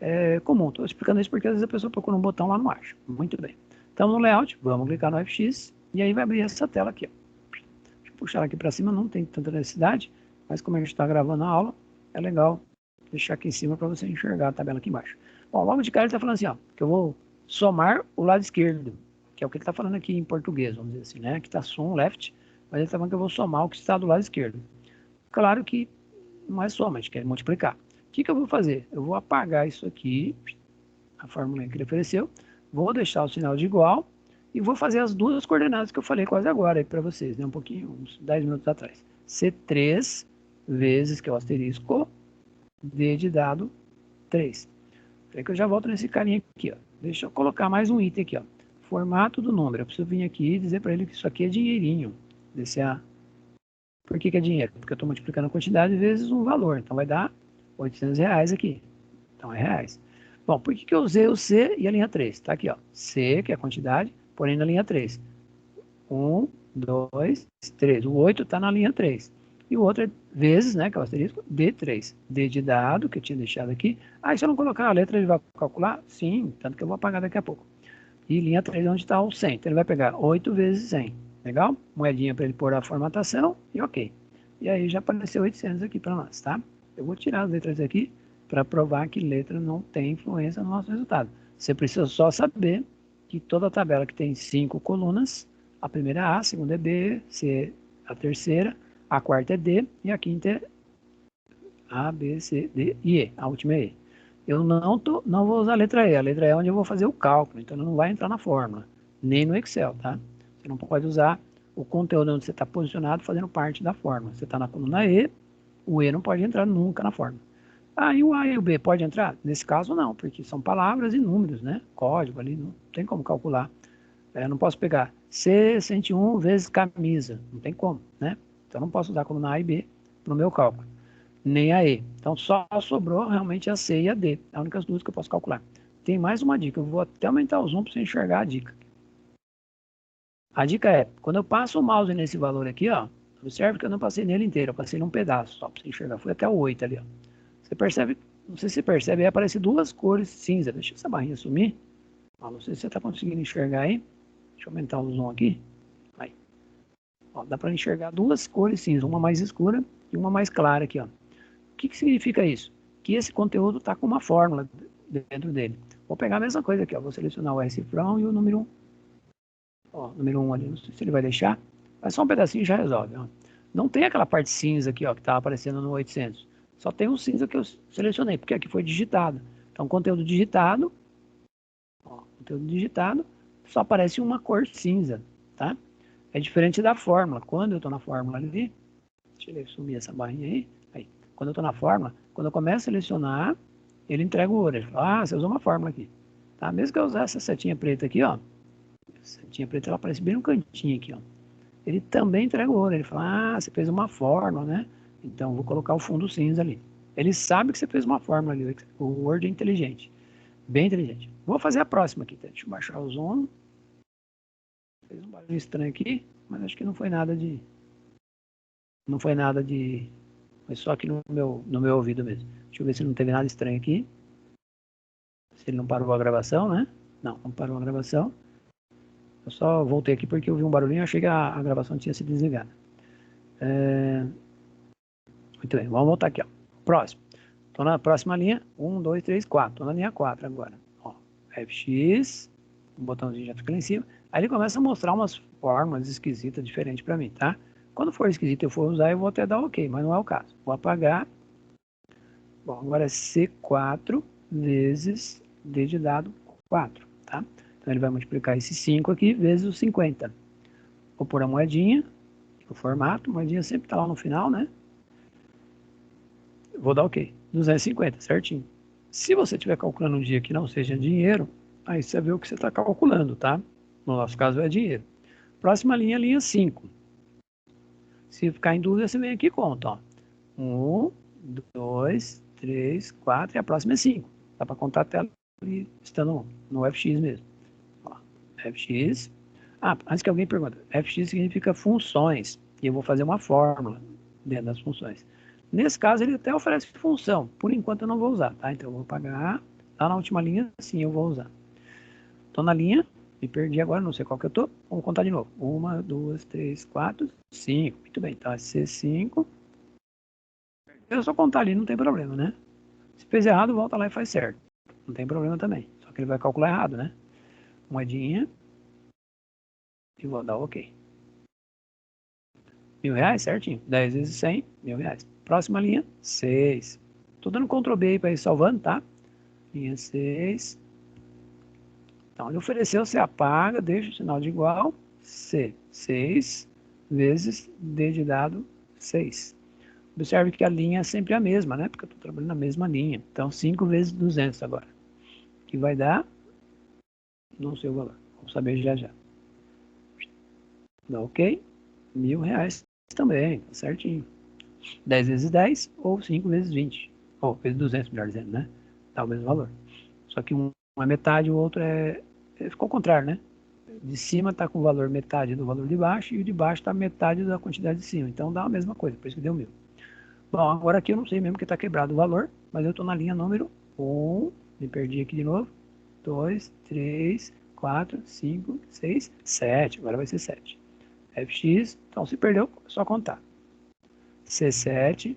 É comum, estou explicando isso porque às vezes a pessoa procura um botão lá não acha. Muito bem. Então, no layout, vamos clicar no FX e aí vai abrir essa tela aqui. Ó. Deixa eu puxar aqui para cima, não tem tanta necessidade, mas como a gente está gravando a aula, é legal deixar aqui em cima para você enxergar a tabela aqui embaixo. Bom, logo de cara ele está falando assim, ó, que eu vou somar o lado esquerdo, que é o que ele está falando aqui em português, vamos dizer assim, né? Aqui está sum left, mas ele está falando que eu vou somar o que está do lado esquerdo. Claro que não é soma, a gente quer multiplicar. O que eu vou fazer? Eu vou apagar isso aqui, a fórmula que ele ofereceu, vou deixar o sinal de igual e vou fazer as duas coordenadas que eu falei quase agora aí para vocês, né? Um pouquinho, uns 10 minutos atrás. C3 vezes, que é o asterisco, D de dado 3. Peraí que eu já volto nesse carinha aqui, ó. Deixa eu colocar mais um item aqui, ó. Formato do número. Eu preciso vir aqui e dizer para ele que isso aqui é dinheirinho. Descer Por que é dinheiro? Porque eu estou multiplicando a quantidade vezes um valor. Então vai dar R$ 800 aqui. Então é reais. Bom, por que eu usei o C e a linha 3? Está aqui, ó. C, que é a quantidade, porém na linha 3. 1, 2, 3. O 8 está na linha 3. E o outro é vezes, né, que é o asterisco, D3. D de dado, que eu tinha deixado aqui. Se eu não colocar a letra, ele vai calcular? Sim, tanto que eu vou apagar daqui a pouco. E linha 3 é onde está o 100. Então ele vai pegar 8 vezes 100. Legal? Moedinha para ele pôr a formatação e ok. E aí já apareceu 800 aqui para nós, tá? Eu vou tirar as letras aqui para provar que letra não tem influência no nosso resultado. Você precisa só saber que toda tabela que tem 5 colunas, a primeira é A, a segunda é B, C a terceira, a quarta é D e a quinta é A, B, C, D e E. A última é E. Eu não vou usar a letra E. A letra E é onde eu vou fazer o cálculo, então não vai entrar na fórmula, nem no Excel, tá? Você não pode usar o conteúdo onde você está posicionado fazendo parte da fórmula. Você está na coluna E, o E não pode entrar nunca na fórmula. E o A e o B pode entrar? Nesse caso não, porque são palavras e números, né? Código ali, não tem como calcular. Eu não posso pegar C101 vezes camisa, não tem como, né? Então eu não posso usar a coluna A e B no meu cálculo, nem a E. Então só sobrou realmente a C e a D, as únicas duas que eu posso calcular. Tem mais uma dica, eu vou até aumentar o zoom para você enxergar a dica. A dica é, quando eu passo o mouse nesse valor aqui, ó, observe que eu não passei nele inteiro, eu passei num pedaço, só para você enxergar, foi até o 8 ali, ó. Você percebe, não sei se você percebe, aí aparece duas cores cinza, deixa essa barrinha sumir, não sei se você está conseguindo enxergar aí, deixa eu aumentar o zoom aqui, aí. Dá para enxergar duas cores cinza, uma mais escura e uma mais clara aqui, ó. O que significa isso? Que esse conteúdo está com uma fórmula dentro dele. Vou pegar a mesma coisa aqui, ó, vou selecionar o S from e o número 1. Número 1 ali, não sei se ele vai deixar, mas só um pedacinho já resolve. Ó. Não tem aquela parte cinza aqui, ó, que estava aparecendo no 800. Só tem o cinza que eu selecionei, porque aqui foi digitado. Então, conteúdo digitado, só aparece uma cor cinza, tá? É diferente da fórmula. Quando eu estou na fórmula ali, deixa eu sumir essa barrinha aí. Quando eu estou na fórmula, quando eu começo a selecionar, ele entrega o ouro. Ele fala, você usou uma fórmula aqui. Tá? Mesmo que eu usar essa setinha preta aqui, ó, a setinha preta ela aparece bem no cantinho aqui, ó. Ele também entrega o ouro. Ele fala, você fez uma fórmula, né? Então, vou colocar o fundo cinza ali. Ele sabe que você fez uma fórmula ali. O Word é inteligente. Bem inteligente. Vou fazer a próxima aqui, tá? Deixa eu baixar o zoom. Fez um barulho estranho aqui, mas acho que não foi nada de... Foi só aqui no meu ouvido mesmo. Deixa eu ver se não teve nada estranho aqui. Se ele não parou a gravação, né? Não parou a gravação. Eu só voltei aqui porque eu vi um barulhinho e achei que a gravação tinha sido desligada. Muito bem, vamos voltar aqui, ó. Próximo. Estou na próxima linha. 1, 2, 3, 4. Estou na linha 4 agora. Ó, FX. O botãozinho já fica lá em cima. Aí ele começa a mostrar umas formas esquisitas, diferentes para mim, tá? Quando for esquisito eu for usar, eu vou até dar OK, mas não é o caso. Vou apagar. Bom, agora é C4 vezes D de dado 4, tá? Então ele vai multiplicar esse 5 aqui vezes o 50. Vou pôr a moedinha, o formato, a moedinha sempre está lá no final, né? Vou dar OK. 250, certinho. Se você estiver calculando um dia que não seja dinheiro, aí você vê o que você está calculando, tá? No nosso caso é dinheiro. Próxima linha, linha 5. Se ficar em dúvida, você vem aqui e conta, ó. 1, 2, 3, 4 e a próxima é 5. Dá para contar até estando no FX mesmo. Ó, FX. Antes que alguém pergunte, FX significa funções. E eu vou fazer uma fórmula dentro das funções. Nesse caso, ele até oferece função. Por enquanto, eu não vou usar, tá? Então, eu vou pagar. Lá na última linha, sim, eu vou usar. Estou na linha. Me perdi agora, não sei qual que eu tô. Vamos contar de novo. 1, 2, 3, 4, 5. Muito bem, então é C5. Eu só contar ali, não tem problema, né? Se fez errado, volta lá e faz certo. Não tem problema também. Só que ele vai calcular errado, né? Moedinha. E vou dar OK. R$ 1.000, certinho. 10 vezes 100, R$ 1.000. Próxima linha, 6. Tô dando Ctrl B aí para ir salvando, tá? Linha 6. Então, ele ofereceu, você apaga, deixa o sinal de igual. C. 6 vezes D de dado 6. Observe que a linha é sempre a mesma, né? Porque eu estou trabalhando na mesma linha. Então, 5 vezes 200 agora. Que vai dar... Não sei o valor. Vamos saber já já. Dá OK. R$ 1.000. também, tá certinho. 10 vezes 10 ou 5 vezes 20. Ou vezes 200, melhor dizendo, né? Dá o mesmo valor. Só que um é metade, o outro ficou ao contrário, né? De cima está com o valor metade do valor de baixo e o de baixo está metade da quantidade de cima. Então dá a mesma coisa, por isso que deu 1000. Bom, agora aqui eu não sei mesmo que está quebrado o valor, mas eu estou na linha número 1. Me perdi aqui de novo. 2, 3, 4, 5, 6, 7. Agora vai ser 7. Fx, então se perdeu, é só contar. C7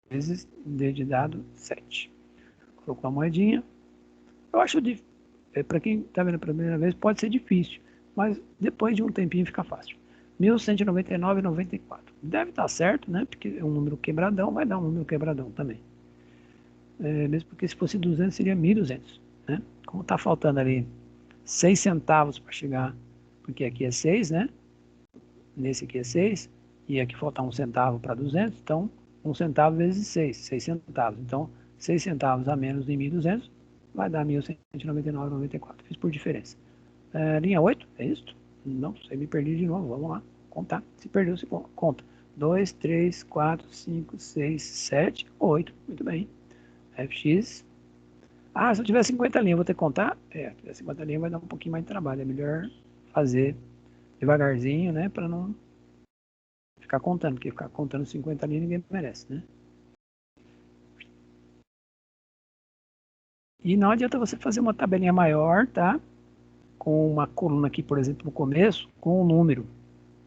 vezes D de dado 7. Colocou a moedinha. Eu acho para quem está vendo pela primeira vez, pode ser difícil, mas depois de um tempinho fica fácil. 1199,94. Deve estar certo, né? Porque é um número quebradão, vai dar um número quebradão também. Mesmo porque se fosse 200 seria 1.200, né? Como está faltando ali 6 centavos para chegar, porque aqui é 6, né? Nesse aqui é 6, e aqui falta 1 centavo para 200, então 1 centavo vezes 6, 6 centavos. Então 6 centavos a menos de 1.200 vai dar 1199,94. Fiz por diferença. Linha 8, é isso? Não sei, me perdi de novo. Vamos lá, contar. Se perdeu, se conta. 2, 3, 4, 5, 6, 7, 8. Muito bem. Fx. Ah, se eu tiver 50 linhas, eu vou ter que contar? Se tiver 50 linhas vai dar um pouquinho mais de trabalho. É melhor fazer devagarzinho, né? Para não ficar contando, porque ficar contando 50 linhas ninguém merece, né? E não adianta você fazer uma tabelinha maior, tá? Com uma coluna aqui, por exemplo, no começo, com um número.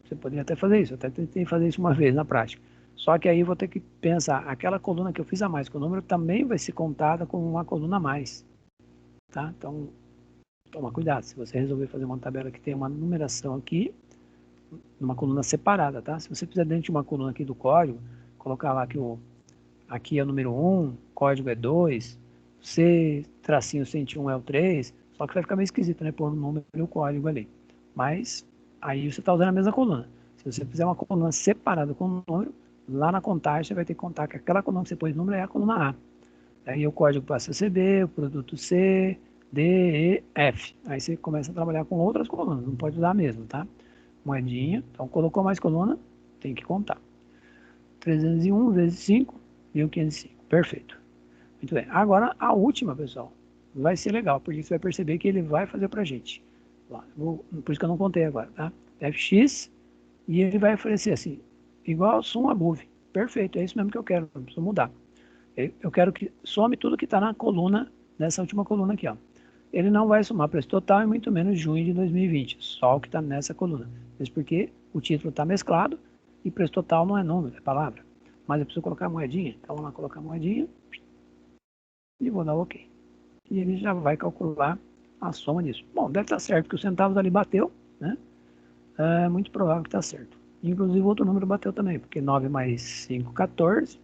Você poderia até fazer isso, eu até tentei fazer isso uma vez na prática. Só que aí eu vou ter que pensar, aquela coluna que eu fiz a mais com o número também vai ser contada como uma coluna a mais, tá? Então, toma cuidado, se você resolver fazer uma tabela que tem uma numeração aqui, numa coluna separada, tá? Se você fizer dentro de uma coluna aqui do código, colocar lá que aqui é o número 1, código é 2, C, tracinho 101 é o 3, só que vai ficar meio esquisito, né? Pôr o número e o código ali. Mas aí você está usando a mesma coluna. Se você fizer uma coluna separada com o número, lá na contagem você vai ter que contar que aquela coluna que você pôs número é a coluna A. Aí o código passa a ser B, o produto C, D, E, F. Aí você começa a trabalhar com outras colunas, não pode usar a mesma, tá? Moedinha, então colocou mais coluna, tem que contar. 301 vezes 5, 1505. Perfeito. Muito bem. Agora a última, pessoal, vai ser legal, porque você vai perceber que ele vai fazer para a gente. Por isso que eu não contei agora, tá? Fx, e ele vai oferecer assim, igual sum above. Perfeito, é isso mesmo que eu quero, não preciso mudar. Eu quero que some tudo que está na coluna, nessa última coluna aqui, ó. Ele não vai somar preço total e muito menos junho de 2020, só o que está nessa coluna. Isso porque o título está mesclado e preço total não é número, é palavra. Mas eu preciso colocar a moedinha, então vamos lá colocar a moedinha e vou dar OK. E ele já vai calcular a soma disso. Bom, deve estar certo que os centavos ali bateu, né? É muito provável que está certo. Inclusive outro número bateu também, porque 9 mais 5, 14,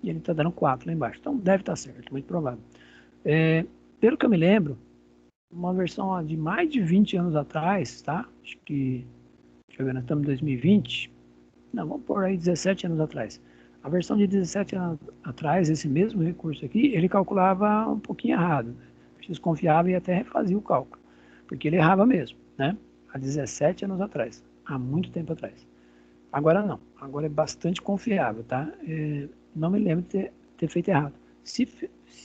e ele está dando 4 lá embaixo. Então deve estar certo, muito provável. Pelo que eu me lembro, uma versão de mais de 20 anos atrás, tá? Acho que, deixa eu ver, nós estamos em 2020. Não, vamos por aí 17 anos atrás. A versão de 17 anos atrás, esse mesmo recurso aqui, ele calculava um pouquinho errado. Desconfiava e até refazia o cálculo, porque ele errava mesmo, né? Há 17 anos atrás, há muito tempo atrás. Agora não, agora é bastante confiável, tá? Não me lembro de ter feito errado. Se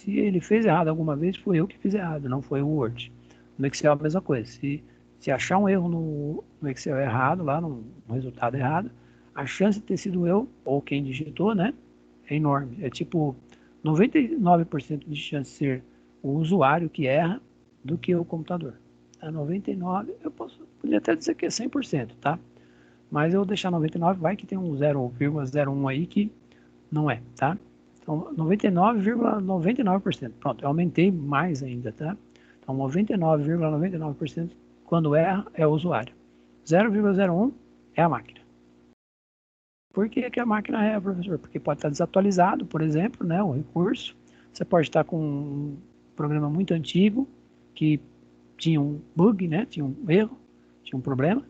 ele fez errado alguma vez, foi eu que fiz errado, não foi o Word. No Excel é a mesma coisa. Se achar um erro no Excel errado, lá no resultado errado, a chance de ter sido eu, ou quem digitou, né, é enorme. É tipo 99% de chance de ser o usuário que erra do que o computador. A 99%, poderia até dizer que é 100%, tá? Mas eu vou deixar 99%, vai que tem um 0,01 aí que não é, tá? Então, 99,99%. Pronto, eu aumentei mais ainda, tá? Então, 99,99% quando erra é o usuário. 0,01 é a máquina. Por que a máquina erra, professor? Porque pode estar desatualizado, por exemplo, né, o recurso. Você pode estar com um programa muito antigo que tinha um bug, né, tinha um erro, tinha um problema.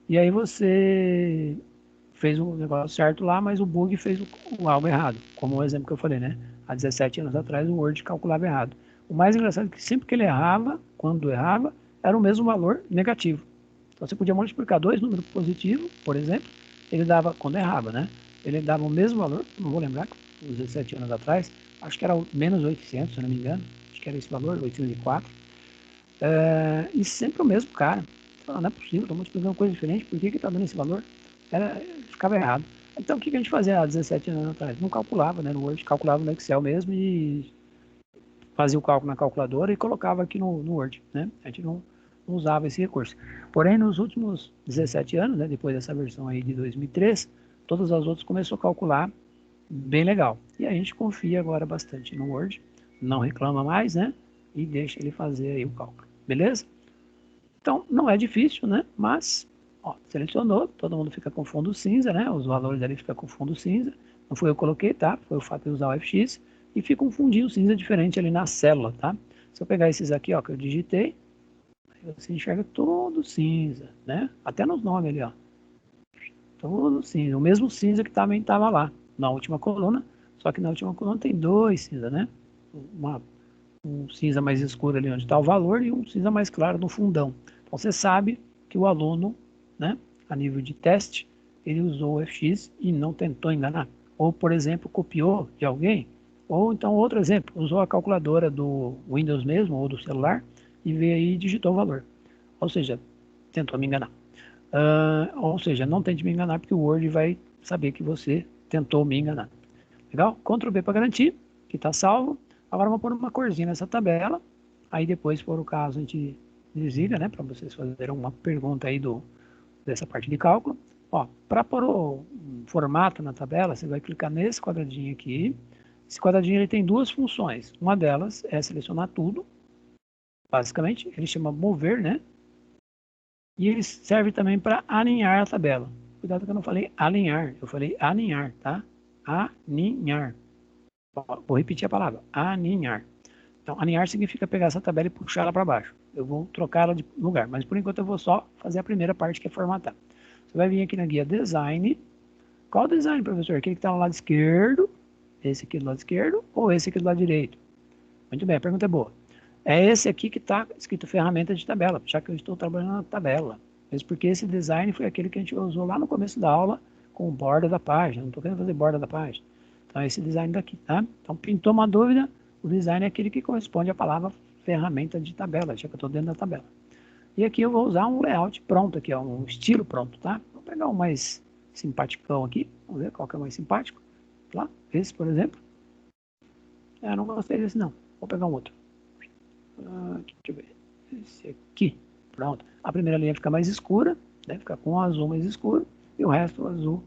E aí você fez o negócio certo lá, mas o bug fez algo errado. Como o exemplo que eu falei, né? Há 17 anos atrás o Word calculava errado. O mais engraçado é que sempre que ele errava, quando errava, era o mesmo valor negativo. Então você podia multiplicar dois números positivos, por exemplo, ele dava, quando errava, né? Ele dava o mesmo valor, não vou lembrar, uns 17 anos atrás, acho que era menos 800, se não me engano, acho que era esse valor, 804, e sempre o mesmo cara. Não é possível, estou multiplicando coisa diferente, por que está dando esse valor? Ficava errado. Então o que a gente fazia há 17 anos atrás? Não calculava, né, no Word, calculava no Excel mesmo e fazia o cálculo na calculadora e colocava aqui no Word, né? A gente não usava esse recurso. Porém, nos últimos 17 anos, né, depois dessa versão aí de 2003, todas as outras começou a calcular bem legal. E a gente confia agora bastante no Word, não reclama mais, né? E deixa ele fazer aí o cálculo, beleza? Então, não é difícil, né? Mas, ó, selecionou, todo mundo fica com fundo cinza, né? Os valores ali ficam com fundo cinza. Não foi eu que coloquei, tá? Foi o fato de usar o FX. E fica um fundinho cinza diferente ali na célula, tá? Se eu pegar esses aqui, ó, que eu digitei, aí você enxerga todo cinza, né? Até nos nomes ali, ó. Todo cinza. O mesmo cinza que também estava lá na última coluna, só que na última coluna tem dois cinzas, né? Um cinza mais escuro ali onde está o valor e um cinza mais claro no fundão. Então você sabe que o aluno, né, a nível de teste, ele usou o FX e não tentou enganar. Ou, por exemplo, copiou de alguém, ou então outro exemplo, usou a calculadora do Windows mesmo, ou do celular, e veio aí e digitou o valor. Ou seja, tentou me enganar. Ou seja, não tente me enganar, porque o Word vai saber que você tentou me enganar. Legal? Ctrl B para garantir que está salvo. Agora vamos pôr uma corzinha nessa tabela. Aí depois, se for o caso, a gente desliga, né? Para vocês fazerem uma pergunta aí dessa parte de cálculo. Ó, para pôr o formato na tabela, você vai clicar nesse quadradinho aqui. Esse quadradinho ele tem duas funções. Uma delas é selecionar tudo. Basicamente, ele chama mover, né? E ele serve também para alinhar a tabela. Cuidado que eu não falei alinhar, eu falei aninhar, tá? Aninhar. Vou repetir a palavra, aninhar. Então, aninhar significa pegar essa tabela e puxar ela para baixo. Eu vou trocar ela de lugar, mas por enquanto eu vou só fazer a primeira parte, que é formatar. Você vai vir aqui na guia Design. Qual design, professor? Aquele que está no lado esquerdo, esse aqui do lado esquerdo, ou esse aqui do lado direito? Muito bem, a pergunta é boa. É esse aqui que está escrito ferramenta de tabela, já que eu estou trabalhando na tabela. Mesmo porque esse design foi aquele que a gente usou lá no começo da aula com borda da página. Não estou querendo fazer borda da página. Então, é esse design daqui, tá? Então, pintou uma dúvida, o design é aquele que corresponde à palavra ferramenta de tabela, já que eu estou dentro da tabela. E aqui eu vou usar um layout pronto aqui, ó, um estilo pronto, tá? Vou pegar um mais simpaticão aqui, vamos ver qual que é o mais simpático. Lá, esse, por exemplo. Eu não gostei desse, não. Vou pegar um outro. Deixa eu ver. Esse aqui. Pronto. A primeira linha fica mais escura, né? Fica com o azul mais escuro, e o resto o azul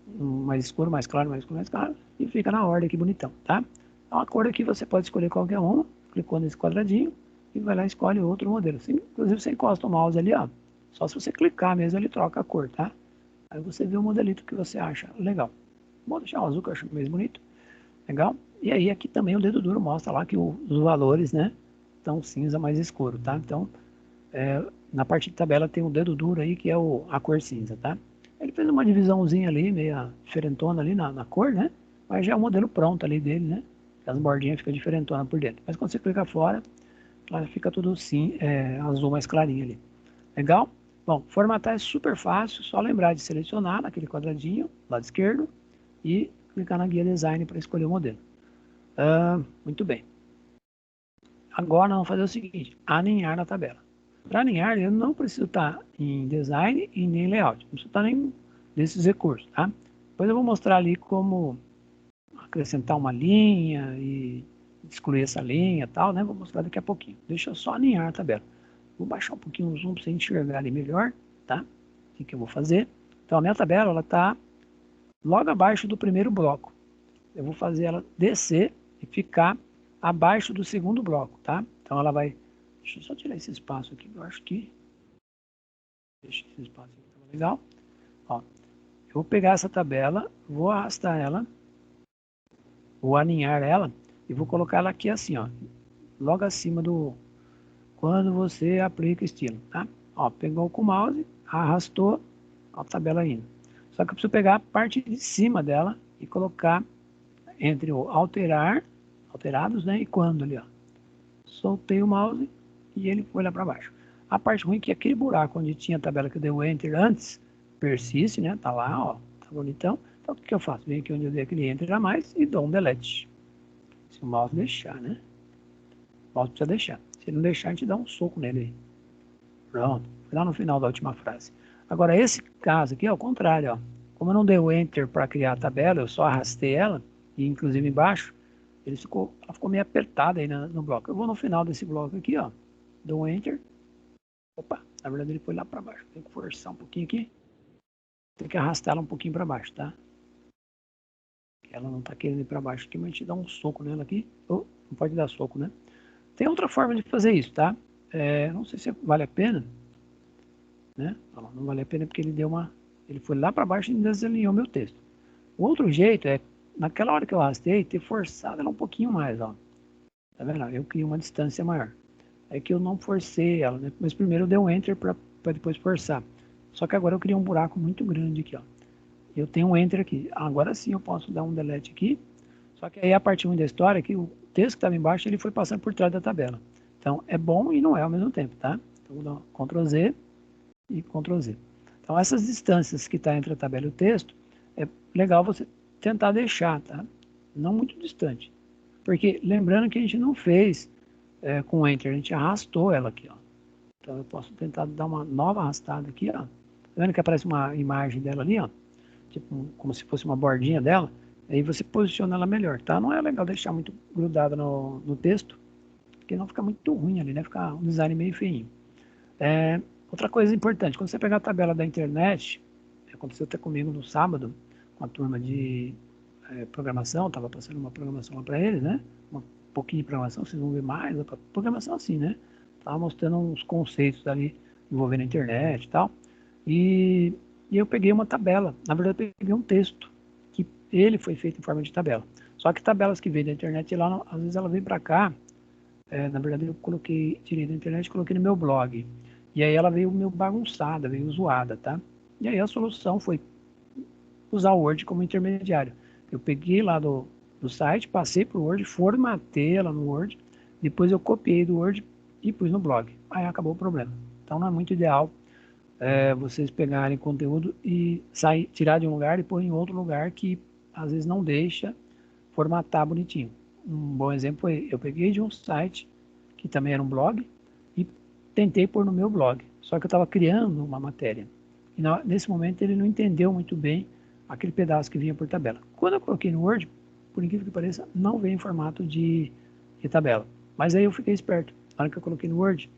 mais escuro, mais claro, mais escuro, mais claro, e fica na ordem aqui bonitão, tá? Então a cor aqui você pode escolher qualquer uma, clicou nesse quadradinho e vai lá e escolhe outro modelo. Inclusive você encosta o mouse ali, ó, só se você clicar mesmo ele troca a cor, tá? Aí você vê o modelito que você acha legal. Vou deixar o azul que eu acho mais bonito, legal? E aí aqui também o dedo duro mostra lá que os valores, né, estão cinza mais escuro, tá? Então na parte de tabela tem o dedo duro aí que é a cor cinza, tá? Ele fez uma divisãozinha ali, meio diferentona ali na cor, né? Mas já é o modelo pronto ali dele, né? As bordinhas ficam diferentonas por dentro. Mas quando você clica fora, ela fica tudo sim, azul mais clarinho ali. Legal? Bom, formatar é super fácil, só lembrar de selecionar naquele quadradinho, lado esquerdo, e clicar na guia design para escolher o modelo. Muito bem. Agora vamos fazer o seguinte, alinhar na tabela. Para alinhar, eu não preciso estar em design e nem layout. Não preciso estar nem desses recursos, tá? Depois eu vou mostrar ali como acrescentar uma linha e excluir essa linha e tal, né? Vou mostrar daqui a pouquinho. Deixa eu só alinhar a tabela. Vou baixar um pouquinho o zoom para você enxergar ali melhor, tá? O que eu vou fazer? Então a minha tabela, ela está logo abaixo do primeiro bloco. Eu vou fazer ela descer e ficar abaixo do segundo bloco, tá? Então ela vai... Deixa eu só tirar esse espaço aqui, eu acho que... Deixa esse espaço aqui, tá legal? Ó, eu vou pegar essa tabela, vou arrastar ela, vou alinhar ela e vou colocar ela aqui assim, ó, logo acima do... Quando você aplica estilo, tá? Ó, pegou com o mouse, arrastou a tabela indo. Só que eu preciso pegar a parte de cima dela e colocar entre o alterar, alterados, né, e quando ali, ó. Soltei o mouse e ele foi lá para baixo. A parte ruim é que aquele buraco onde tinha a tabela que eu dei o Enter antes, persiste, né? Tá lá, ó, tá bonitão. Então, o que eu faço? Venho aqui onde eu dei aquele Enter a mais e dou um Delete. Se o mouse deixar, né? O mouse precisa deixar. Se não deixar, a gente dá um soco nele aí. Pronto. Foi lá no final da última frase. Agora, esse caso aqui é o contrário, ó. Como eu não dei o Enter para criar a tabela, eu só arrastei ela, e inclusive embaixo, ela ficou meio apertada aí no bloco. Eu vou no final desse bloco aqui, ó. Dou um Enter. Opa, na verdade ele foi lá para baixo. Tem que forçar um pouquinho aqui. Tem que arrastar ela um pouquinho para baixo, tá? Ela não tá querendo ir para baixo aqui, mas a gente dá um soco nela aqui. Oh, não pode dar soco, né? Tem outra forma de fazer isso, tá? Não sei se vale a pena, né? Não vale a pena porque ele foi lá para baixo e desalinhou meu texto. O outro jeito é, naquela hora que eu arrastei, ter forçado ela um pouquinho mais, ó. Tá vendo? Eu crio uma distância maior. É que eu não forcei ela, né? Mas primeiro eu dei um Enter para depois forçar. Só que agora eu criei um buraco muito grande aqui, ó. Eu tenho um Enter aqui. Agora sim eu posso dar um Delete aqui. Só que aí a parte ruim da história é que o texto que estava embaixo, ele foi passando por trás da tabela. Então é bom e não é ao mesmo tempo, tá? Então vou dar Ctrl Z e Ctrl Z. Então essas distâncias que está entre a tabela e o texto, é legal você tentar deixar, tá? Não muito distante. Porque lembrando que a gente não fez com o Enter, a gente arrastou ela aqui, ó. Então eu posso tentar dar uma nova arrastada aqui, ó. Tá vendo que aparece uma imagem dela ali, ó? Tipo, como se fosse uma bordinha dela. Aí você posiciona ela melhor, tá? Não é legal deixar muito grudada no texto, porque não fica muito ruim ali, né? Fica um design meio feinho. Outra coisa importante, quando você pegar a tabela da internet, aconteceu até comigo no sábado, com a turma de programação, estava passando uma programação lá para eles, né? Um pouquinho de programação, vocês vão ver mais, programação assim, né? Tava mostrando uns conceitos ali envolvendo a internet e tal. E eu peguei uma tabela, na verdade eu peguei um texto, que ele foi feito em forma de tabela. Só que tabelas que vêm da internet lá, às vezes ela vem para cá, na verdade eu tirei da internet e coloquei no meu blog. E aí ela veio meio bagunçada, veio zoada, tá? E aí a solução foi usar o Word como intermediário. Eu peguei lá do site, passei para o Word, formatei ela no Word, depois eu copiei do Word e pus no blog. Aí acabou o problema. Então não é muito ideal vocês pegarem conteúdo e tirar de um lugar e pôr em outro lugar que às vezes não deixa formatar bonitinho. Um bom exemplo foi, eu peguei de um site que também era um blog e tentei pôr no meu blog, só que eu estava criando uma matéria. E nesse momento ele não entendeu muito bem aquele pedaço que vinha por tabela. Quando eu coloquei no Word, por incrível que pareça, não veio em formato de tabela. Mas aí eu fiquei esperto. Na hora que eu coloquei no Word,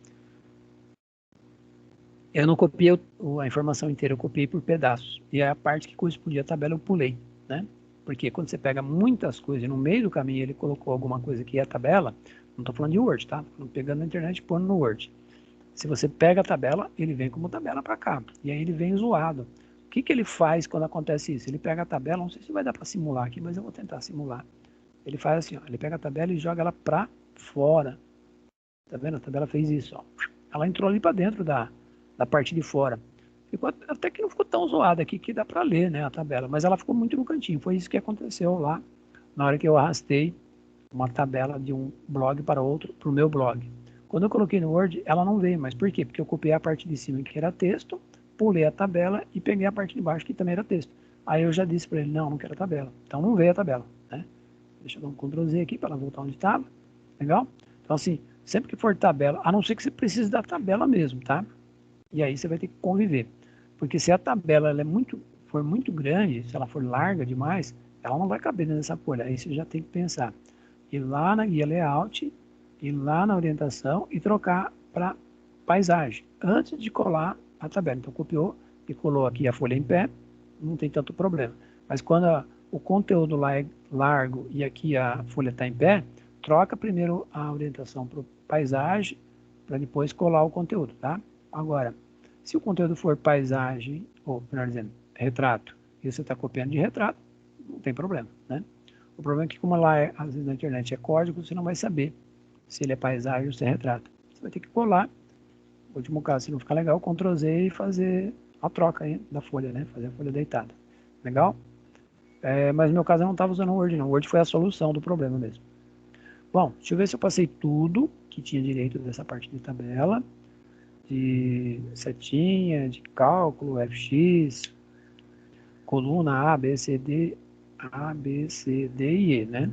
eu não copiei a informação inteira, eu copiei por pedaços. E a parte que correspondia à tabela eu pulei, né? Porque quando você pega muitas coisas e no meio do caminho ele colocou alguma coisa que é a tabela, não estou falando de Word, tá? Estou pegando na internet e pondo no Word. Se você pega a tabela, ele vem como tabela para cá. E aí ele vem zoado. O que ele faz quando acontece isso? Ele pega a tabela, não sei se vai dar para simular aqui, mas eu vou tentar simular. Ele faz assim, ó, ele pega a tabela e joga ela para fora. Tá vendo? A tabela fez isso, ó. Ela entrou ali para dentro da parte de fora. Até que não ficou tão zoada aqui que dá para ler, né, a tabela, mas ela ficou muito no cantinho. Foi isso que aconteceu lá na hora que eu arrastei uma tabela de um blog para outro, para o meu blog. Quando eu coloquei no Word, ela não veio, mas por quê? Porque eu copiei a parte de cima que era texto, pulei a tabela e peguei a parte de baixo que também era texto. Aí eu já disse para ele, não quero a tabela. Então não veio a tabela, né? Deixa eu dar um Ctrl Z aqui para ela voltar onde estava. Legal? Então assim, sempre que for tabela, a não ser que você precise da tabela mesmo, tá? E aí você vai ter que conviver. Porque se a tabela ela for muito grande, se ela for larga demais, ela não vai caber nessa folha. Aí você já tem que pensar. Ir lá na guia layout, ir lá na orientação e trocar para paisagem. Antes de colar a tabela. Então copiou e colou aqui a folha em pé, não tem tanto problema. Mas quando o conteúdo lá é largo e aqui a folha está em pé, troca primeiro a orientação para paisagem, para depois colar o conteúdo, tá? Agora, se o conteúdo for paisagem, ou melhor dizendo, retrato, e você está copiando de retrato, não tem problema, né? O problema é que como lá, às vezes na internet é código, você não vai saber se ele é paisagem ou se é retrato. Você vai ter que colar, no último caso, se não ficar legal, Ctrl Z e fazer a troca aí da folha, né? Fazer a folha deitada. Legal? Mas no meu caso eu não estava usando o Word, não. O Word foi a solução do problema mesmo. Bom, deixa eu ver se eu passei tudo que tinha direito dessa parte de tabela. de setinha, de cálculo, FX, coluna A, B, C, D, A, B, C, D e E, né?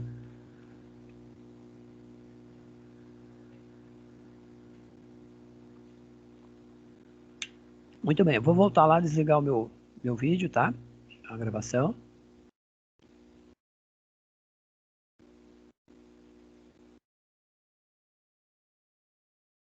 Muito bem, eu vou voltar lá, desligar o meu vídeo, tá? A gravação.